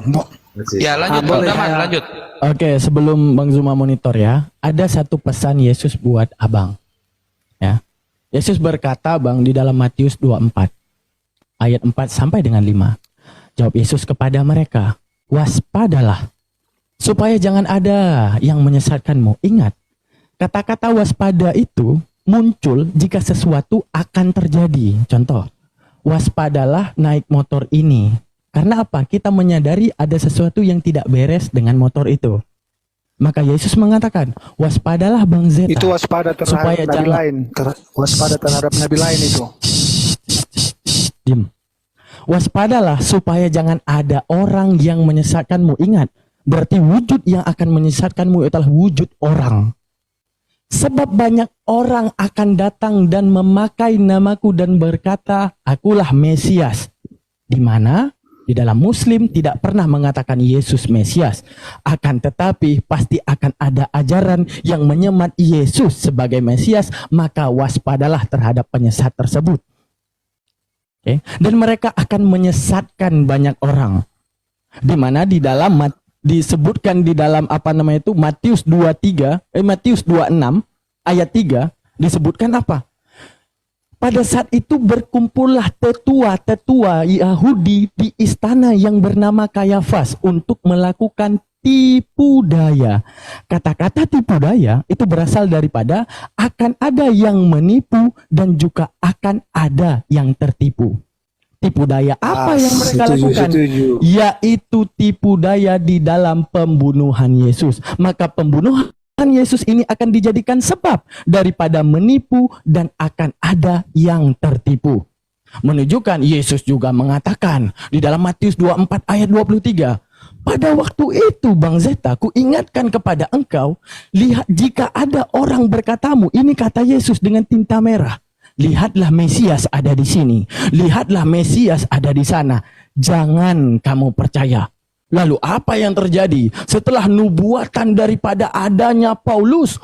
Ya lanjut, Bang Daman, lanjut. Oke, sebelum Bang Zuma monitor ya, ada satu pesan Yesus buat abang. Ya, Yesus berkata Bang di dalam Matius 24 ayat 4 sampai dengan 5. Jawab Yesus kepada mereka, waspadalah supaya jangan ada yang menyesatkanmu. Ingat, kata-kata waspada itu muncul jika sesuatu akan terjadi. Contoh, waspadalah naik motor ini. Karena apa? Kita menyadari ada sesuatu yang tidak beres dengan motor itu. Maka Yesus mengatakan, waspadalah Bang Zeta. itu waspada terhadap supaya nabi jangan lain, waspada terhadap nabi lain itu. Diam. Waspadalah supaya jangan ada orang yang menyesatkanmu. Ingat, berarti wujud yang akan menyesatkanmu adalah wujud orang. Sebab banyak orang akan datang dan memakai namaku dan berkata, akulah Mesias. Di mana? Di dalam Muslim tidak pernah mengatakan Yesus Mesias. Akan tetapi pasti akan ada ajaran yang menyemat Yesus sebagai Mesias. Maka waspadalah terhadap penyesat tersebut. Okay? Dan mereka akan menyesatkan banyak orang. Di mana di dalam disebutkan di dalam Matius 26 ayat 3 disebutkan apa? Pada saat itu berkumpullah tetua-tetua Yahudi di istana yang bernama Kayafas untuk melakukan tipu daya. Kata-kata tipu daya itu berasal daripada akan ada yang menipu dan juga akan ada yang tertipu. Tipu daya apa yang mereka lakukan? Yaitu tipu daya di dalam pembunuhan Yesus. Maka pembunuhan Yesus ini akan dijadikan sebab daripada menipu dan akan ada yang tertipu. Menunjukkan Yesus juga mengatakan di dalam Matius 24 ayat 23. Pada waktu itu Bang Zeta, ku ingatkan kepada engkau, lihat jika ada orang berkatamu, ini kata Yesus dengan tinta merah. Lihatlah Mesias ada di sini. Lihatlah Mesias ada di sana. Jangan kamu percaya. Lalu apa yang terjadi? Setelah nubuatan daripada adanya Paulus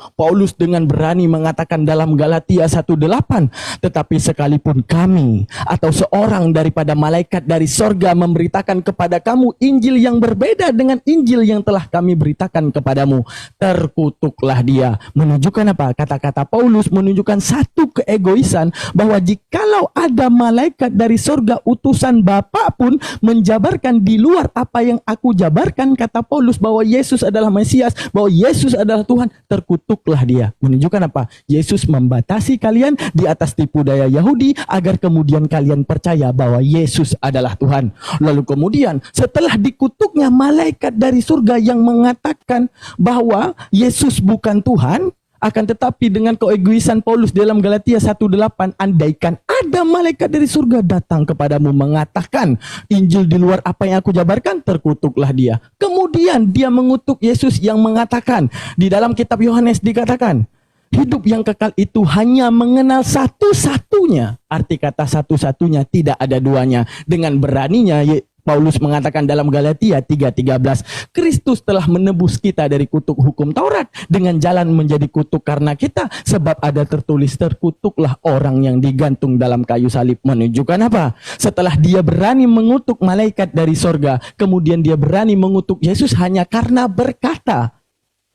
dengan berani mengatakan dalam Galatia 1:8, tetapi sekalipun kami atau seorang daripada malaikat dari sorga memberitakan kepada kamu Injil yang berbeda dengan Injil yang telah kami beritakan kepadamu, terkutuklah dia. Menunjukkan apa? Kata-kata Paulus menunjukkan satu keegoisan, bahwa jikalau ada malaikat dari sorga utusan Bapa pun menjabarkan di luar apa yang aku jabarkan, kata Paulus, bahwa Yesus adalah Mesias, bahwa Yesus adalah Tuhan, terkutuklah dia. Menunjukkan apa? Yesus membatasi kalian di atas tipu daya Yahudi agar kemudian kalian percaya bahwa Yesus adalah Tuhan. Lalu kemudian setelah dikutuknya malaikat dari surga yang mengatakan bahwa Yesus bukan Tuhan, akan tetapi dengan keegoisan Paulus dalam Galatia 1:8, andaikan ada malaikat dari surga datang kepadamu mengatakan Injil di luar apa yang aku jabarkan, terkutuklah dia. Kemudian dia mengutuk Yesus yang mengatakan di dalam kitab Yohanes dikatakan, hidup yang kekal itu hanya mengenal satu-satunya. Arti kata satu-satunya, tidak ada duanya. Dengan beraninya Paulus mengatakan dalam Galatia 3:13, Kristus telah menebus kita dari kutuk hukum Taurat dengan jalan menjadi kutuk karena kita, sebab ada tertulis, terkutuklah orang yang digantung dalam kayu salib. Menunjukkan apa? Setelah dia berani mengutuk malaikat dari sorga, kemudian dia berani mengutuk Yesus hanya karena berkata,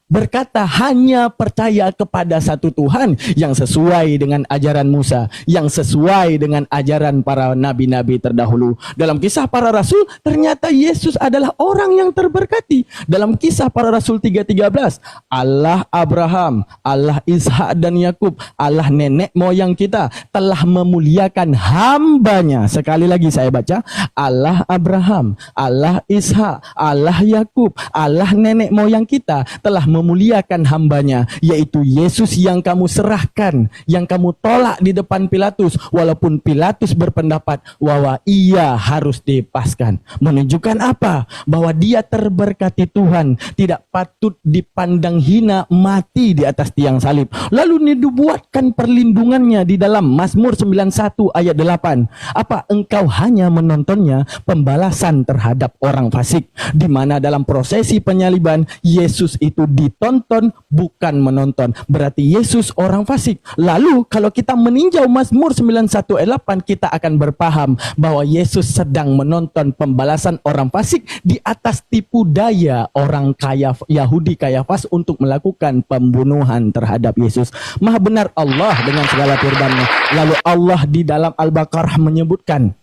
berkata hanya percaya kepada satu Tuhan yang sesuai dengan ajaran Musa, yang sesuai dengan ajaran para nabi-nabi terdahulu. Dalam kisah para rasul, ternyata Yesus adalah orang yang terberkati. Dalam kisah para rasul 3:13, Allah Abraham, Allah Ishak dan Yakub, Allah nenek moyang kita telah memuliakan hambanya. Sekali lagi saya baca, Allah Abraham, Allah Ishak, Allah Yakub, Allah nenek moyang kita telah memuliakan hambanya, yaitu Yesus yang kamu serahkan, yang kamu tolak di depan Pilatus, walaupun Pilatus berpendapat bahwa ia harus dipaskan. Menunjukkan apa? Bahwa dia terberkati Tuhan, tidak patut dipandang hina, mati di atas tiang salib. Lalu dibuatkan perlindungannya di dalam Mazmur 91 ayat 8. Apa? Engkau hanya menontonnya pembalasan terhadap orang fasik, di mana dalam prosesi penyaliban Yesus itu ditonton, bukan menonton. Berarti Yesus orang fasik. Lalu kalau kita meninjau Mazmur 91 ayat 8, kita akan berpaham bahwa Yesus sedang menonton pembalasan orang fasik di atas tipu daya orang kaya Yahudi Kayafas untuk melakukan pembunuhan terhadap Yesus. Maha benar Allah dengan segala firman-Nya. Lalu Allah di dalam Al-Baqarah menyebutkan,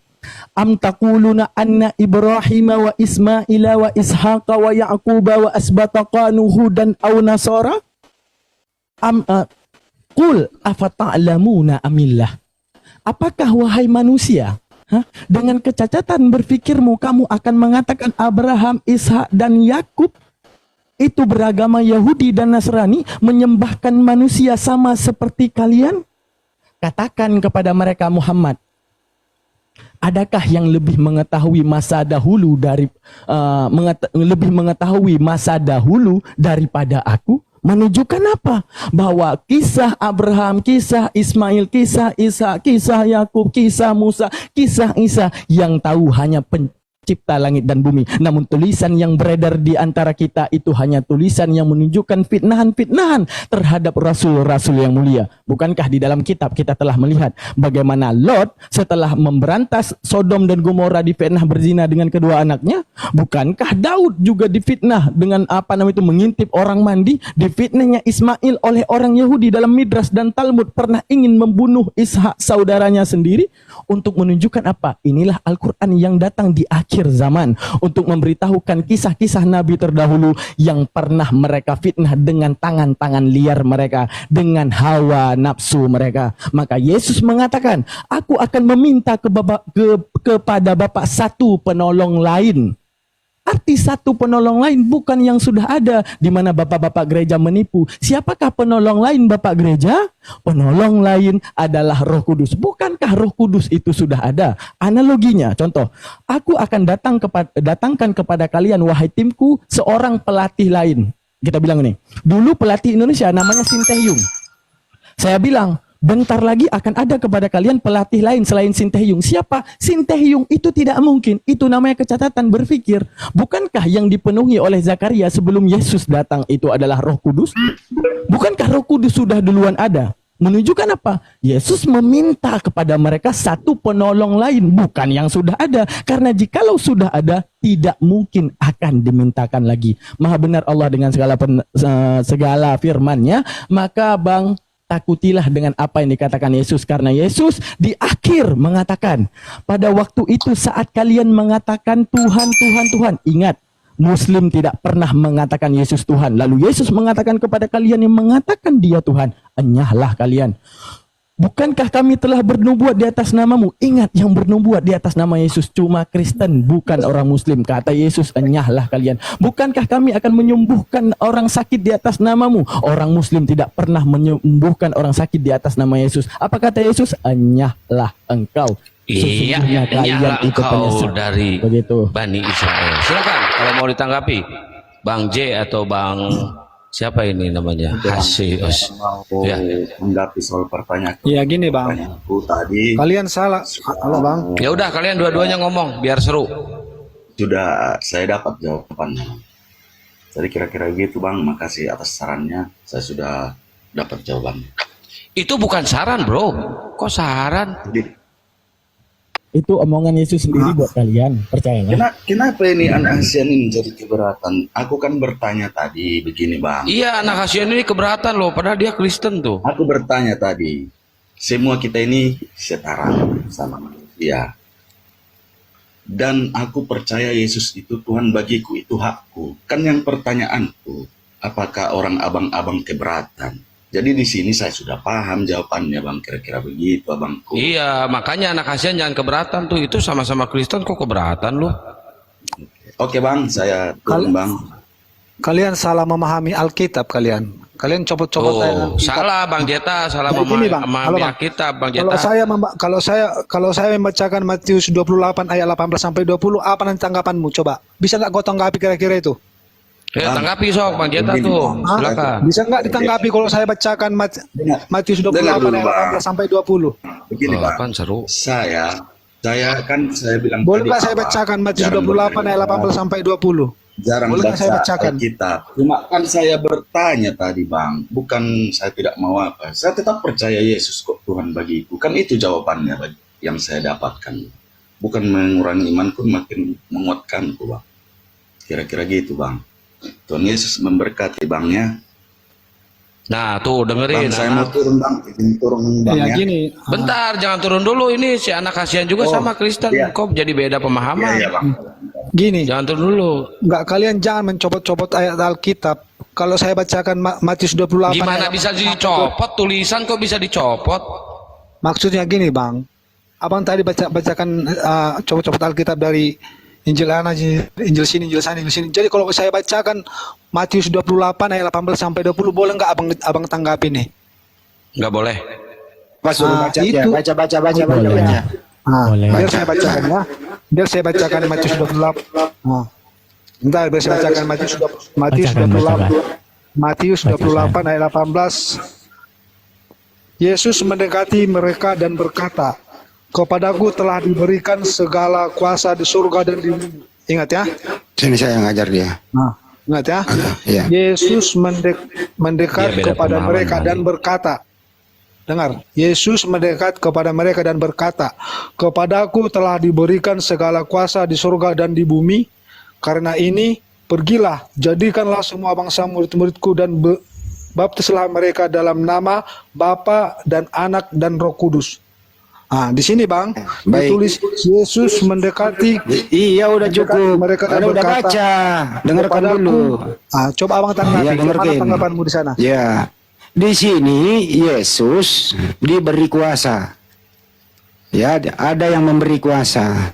am taquluna anna Ibrahim wa Ismaila wa Ishaqa wa Yaquba wa asbataqa Nuhudan aw Nasara? Qul afata'lamuna amillah. Apakah wahai manusia, dengan kecacatan berfikirmu kamu akan mengatakan Abraham, Ishak dan Yakub itu beragama Yahudi dan Nasrani, menyembahkan manusia sama seperti kalian? Katakan kepada mereka, Muhammad, adakah yang lebih mengetahui masa dahulu daripada aku? Menunjukkan apa? Bahwa kisah Abraham, kisah Ismail, kisah Ishak, kisah Yakub, kisah Musa, kisah Isa, yang tahu hanya pencipta langit dan bumi. Namun tulisan yang beredar di antara kita itu hanya tulisan yang menunjukkan fitnahan-fitnahan terhadap rasul-rasul yang mulia. Bukankah di dalam kitab kita telah melihat bagaimana Lot setelah memberantas Sodom dan Gomora difitnah berzina dengan kedua anaknya? Bukankah Daud juga difitnah dengan mengintip orang mandi? Difitnahnya Ismail oleh orang Yahudi dalam Midras dan Talmud pernah ingin membunuh Ishak saudaranya sendiri. Untuk menunjukkan apa? Inilah Al-Quran yang datang di akhir zaman untuk memberitahukan kisah-kisah Nabi terdahulu yang pernah mereka fitnah dengan tangan-tangan liar mereka, dengan hawa nafsu mereka. Maka Yesus mengatakan, aku akan meminta kepada Bapa satu penolong lain. Arti satu penolong lain bukan yang sudah ada, di mana bapak-bapak gereja menipu. Siapakah penolong lain Bapak gereja? Penolong lain adalah Roh Kudus. Bukankah Roh Kudus itu sudah ada? Analoginya, contoh, aku akan datangkan kepada kalian, wahai timku, seorang pelatih lain. Kita bilang ini, dulu pelatih Indonesia namanya Sinteyong. Saya bilang, bentar lagi akan ada kepada kalian pelatih lain selain Sinteyong. Siapa? Sinteyong itu tidak mungkin. Itu namanya kecacatan berpikir. Bukankah yang dipenuhi oleh Zakaria sebelum Yesus datang itu adalah Roh Kudus? Bukankah Roh Kudus sudah duluan ada? Menunjukkan apa? Yesus meminta kepada mereka satu penolong lain, bukan yang sudah ada. Karena jikalau sudah ada, tidak mungkin akan dimintakan lagi. Maha benar Allah dengan segala firman-Nya. Maka takutilah dengan apa yang dikatakan Yesus, karena Yesus di akhir mengatakan, pada waktu itu saat kalian mengatakan Tuhan, Tuhan, Tuhan. Ingat, Muslim tidak pernah mengatakan Yesus Tuhan. Lalu Yesus mengatakan kepada kalian yang mengatakan Dia Tuhan, enyahlah kalian. Bukankah kami telah bernubuat di atas namamu? Ingat, yang bernubuat di atas nama Yesus cuma Kristen, bukan orang Muslim. Kata Yesus, enyahlah kalian. Bukankah kami akan menyembuhkan orang sakit di atas namamu? Orang Muslim tidak pernah menyembuhkan orang sakit di atas nama Yesus. Apa kata Yesus? Enyahlah engkau. Iya, enyahlah engkau dari Bani Israel. Silakan kalau mau ditanggapi, Bang J atau Bang siapa ini namanya? Hasius. Ya, menanggapi soal pertanyaan. Ya gini Bang, Tadi kalian salah. Halo Bang. Ya udah, kalian dua-duanya ngomong biar seru. sudah saya dapat jawabannya. Jadi kira-kira gitu Bang, makasih atas sarannya. Saya sudah dapat jawabannya. Itu bukan saran bro, kok saran? Itu omongan Yesus sendiri buat kalian, percayalah. Kenapa ini anak ASEAN ini menjadi keberatan? Aku kan bertanya tadi begini bang. Iya, anak ASEAN ini keberatan loh, padahal dia Kristen tuh. Aku bertanya tadi, semua kita ini setara sama manusia. Dan aku percaya Yesus itu Tuhan bagiku, itu hakku. Kan yang pertanyaanku, apakah orang abang-abang keberatan? Jadi di sini saya sudah paham jawabannya bang, kira-kira begitu abangku. Iya, makanya anak ASEAN jangan keberatan tuh, itu sama-sama Kristen kok keberatan loh. Oke bang, saya turun bang. Kalian salah memahami Alkitab kalian. Kalian copot-copot ayat Alkitab. Salah Bang Jeta, salah Kayak gini, Bang. Halo, memahami Bang. Alkitab Bang Jeta. Kalau saya membacakan Matius 28 ayat 18 sampai 20, apa nanti tanggapanmu? Coba. Bisa nggak kau tanggapi kira-kira itu? Ya, tanggapi sok Bang Jeta tuh. Silakan. Bisa nggak ditanggapi kalau saya bacakan Matius 28 ayat 18 sampai 20? Begini bang, Kan seru. saya bilang Boleh nggak tadi saya apa, bacakan Matius jarang 28 ayat 18 sampai 20? jarang Boleh nggak saya baca bacakan? Alkitab. Cuma kan saya bertanya tadi bang, bukan saya tidak mau apa. Saya tetap percaya Yesus kok Tuhan bagiku. Kan itu jawabannya yang saya dapatkan. Bukan mengurangi imanku, makin menguatkanku bang. Kira-kira gitu bang. Tuhan Yesus memberkati bangnya. Nah tuh dengerin. Bang, saya mau turun bang, izin turun bang Ya, ya. gini. Bentar, jangan turun dulu. Ini si anak ASEAN juga sama Kristen. iya. Kok jadi beda pemahaman? Iya bang. Gini. Jangan turun dulu. Nggak, kalian jangan mencopot-copot ayat Alkitab. Kalau saya bacakan Matius 28 Gimana ayat bisa dicopot? Tulisan kok bisa dicopot? Maksudnya gini bang, abang tadi bacakan copot-copot Alkitab dari Injil Ana, Injil sini, Injil sana, Injil sini. Jadi kalau saya bacakan Matius 28 ayat 18 sampai 20, boleh nggak abang tanggapi nih? Nggak boleh. Pas suruh baca ya, itu- baca. Boleh. Boleh. Biar saya bacakan ya. Biar saya bacakan Matius 28. Bentar, biar saya bacakan Matius Bacakan, 28. bacakan. Matius 28 ayat 18. Yesus mendekati mereka dan berkata, "Kepadaku telah diberikan segala kuasa di surga dan di bumi." Ingat ya. Sini saya ngajar dia. Ingat ya. Iya. Yesus mendekat Iya, beda kepada pemahaman mereka kali. dan berkata, dengar, Yesus mendekat kepada mereka dan berkata, "Kepadaku telah diberikan segala kuasa di surga dan di bumi. Karena ini, pergilah, jadikanlah semua bangsa murid-muridku dan baptislah mereka dalam nama Bapa dan Anak dan Roh Kudus." Di sini bang, Baik. ditulis Yesus mendekati. Iya udah cukup. Mereka Anda udah berkata, baca. Dengarkan "Kepadaku." dulu. Coba abang tanggapi. Iya, Gimana dengarkan. tanggapanmu di sana? Ya. Di sini Yesus diberi kuasa. Ya, ada yang memberi kuasa.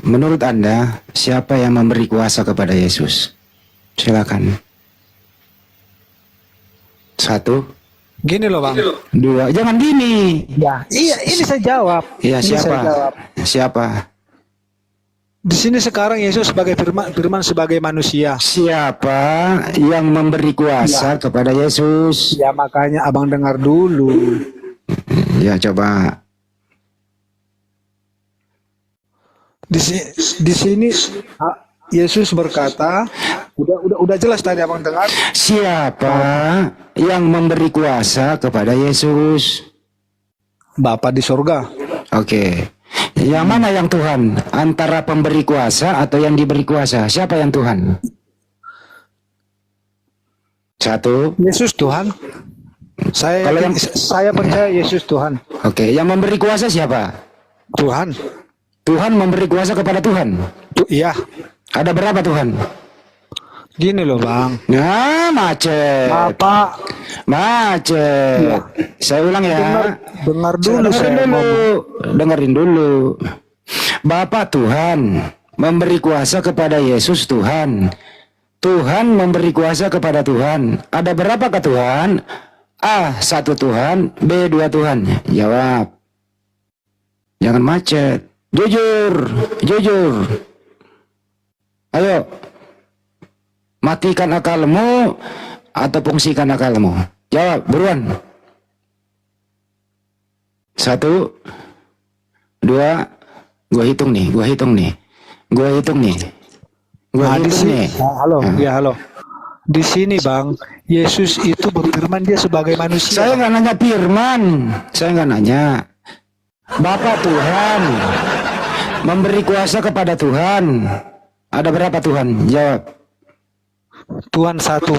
Menurut Anda, siapa yang memberi kuasa kepada Yesus? Silakan. 1, Gini loh bang. 2, jangan gini. Ya, iya ini saya jawab. Iya, Ini saya siapa? jawab. Siapa? Di sini sekarang Yesus sebagai firman sebagai manusia. Siapa yang memberi kuasa kepada Yesus? Ya makanya abang dengar dulu. Ya, coba. Di sini Yesus berkata, udah jelas tadi abang dengar. Siapa yang memberi kuasa kepada Yesus? Bapa di surga. Oke. Yang mana yang Tuhan? Antara pemberi kuasa atau yang diberi kuasa? Siapa yang Tuhan? 1. Yesus Tuhan. Saya percaya Yesus Tuhan. Oke. Yang memberi kuasa siapa? Tuhan. Tuhan memberi kuasa kepada Tuhan. Iya. Ada berapa Tuhan? Gini loh bang. Nah, macet. Bapak. Macet. Iya. Saya ulang ya. Dengar dulu saya ngomong. Dengerin dulu. Bapa Tuhan memberi kuasa kepada Yesus Tuhan. Tuhan memberi kuasa kepada Tuhan. Ada berapakah Tuhan? A. 1 Tuhan. B. 2 Tuhan. Jawab. Jangan macet. Jujur. Jujur. Ayo. Matikan akalmu atau fungsikan akalmu. Jawab, buruan. 1, 2, gua hitung nih. Di sini, halo, ya halo. Di sini bang, Yesus itu berfirman dia sebagai manusia. Saya nggak nanya firman, saya nggak nanya. Bapa Tuhan memberi kuasa kepada Tuhan. Ada berapa Tuhan? Jawab. Tuhan satu.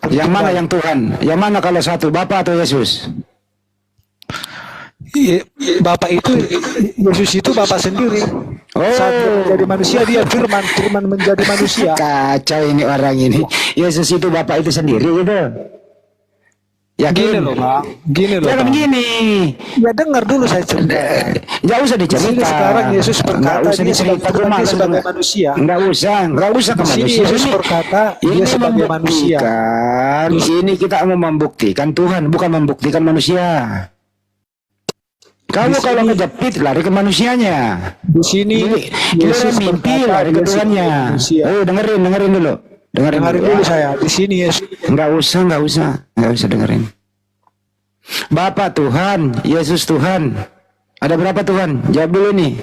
Yang mana yang Tuhan? Yang mana kalau satu, Bapa atau Yesus? Bapak itu, Yesus itu Bapak sendiri. Saat dia menjadi manusia, dia firman, firman menjadi manusia. Kacau ini orang ini. Yesus itu Bapak itu sendiri gitu. Yakin? Gini loh Bang, gini loh Jangan Bang. gini. Ya dengar dulu saya cerita. Nggak usah Di sini dicerita. sekarang Yesus berkata Nggak usah dia dicerita. dia sebagai manusia. Nggak usah ke Di sini manusia. Yesus berkata dia sebagai manusia. Ini kita mau membuktikan Tuhan, bukan membuktikan manusia. Kamu kalau ngejepit lari ke manusianya. Di sini Yesus mimpi lari ke Tuhannya. Dengerin dulu. Dengerin dulu saya. Di sini Yesus. Nggak usah dengerin. Bapa Tuhan, Yesus Tuhan. Ada berapa Tuhan? Jawab dulu nih.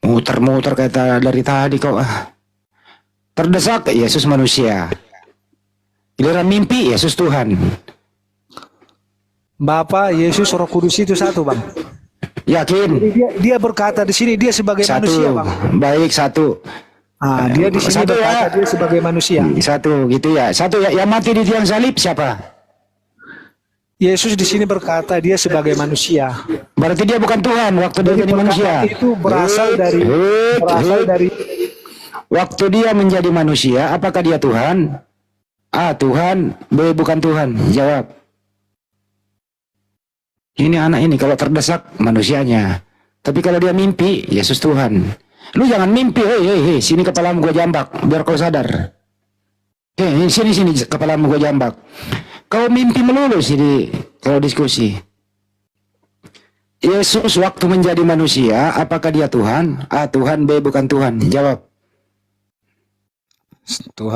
Muter-muter kata dari tadi kau. Terdesak, Yesus manusia. Giliran mimpi, Yesus Tuhan. Bapa, Yesus, Roh Kudus itu satu, Bang. Yakin? Jadi dia berkata di sini dia sebagai manusia, Bang. Baik, satu. Dia di sini berkata dia sebagai manusia. Satu gitu ya. Satu ya, yang mati di tiang salib siapa? Yesus di sini berkata dia sebagai manusia. Berarti dia bukan Tuhan waktu dia jadi manusia. Itu berasal dari waktu dia menjadi manusia, apakah dia Tuhan? A, Tuhan. B, bukan Tuhan. Jawab. Ini anak ini kalau terdesak manusianya. Tapi kalau dia mimpi, Yesus Tuhan. Lu jangan mimpi, hei, sini kepalamu gua jambak, biar kau sadar. Sini kepalamu gua jambak. Kau mimpi melulu sini kalau diskusi. Yesus waktu menjadi manusia, apakah dia Tuhan? A, Tuhan. B, bukan Tuhan. Jawab. Tuhan.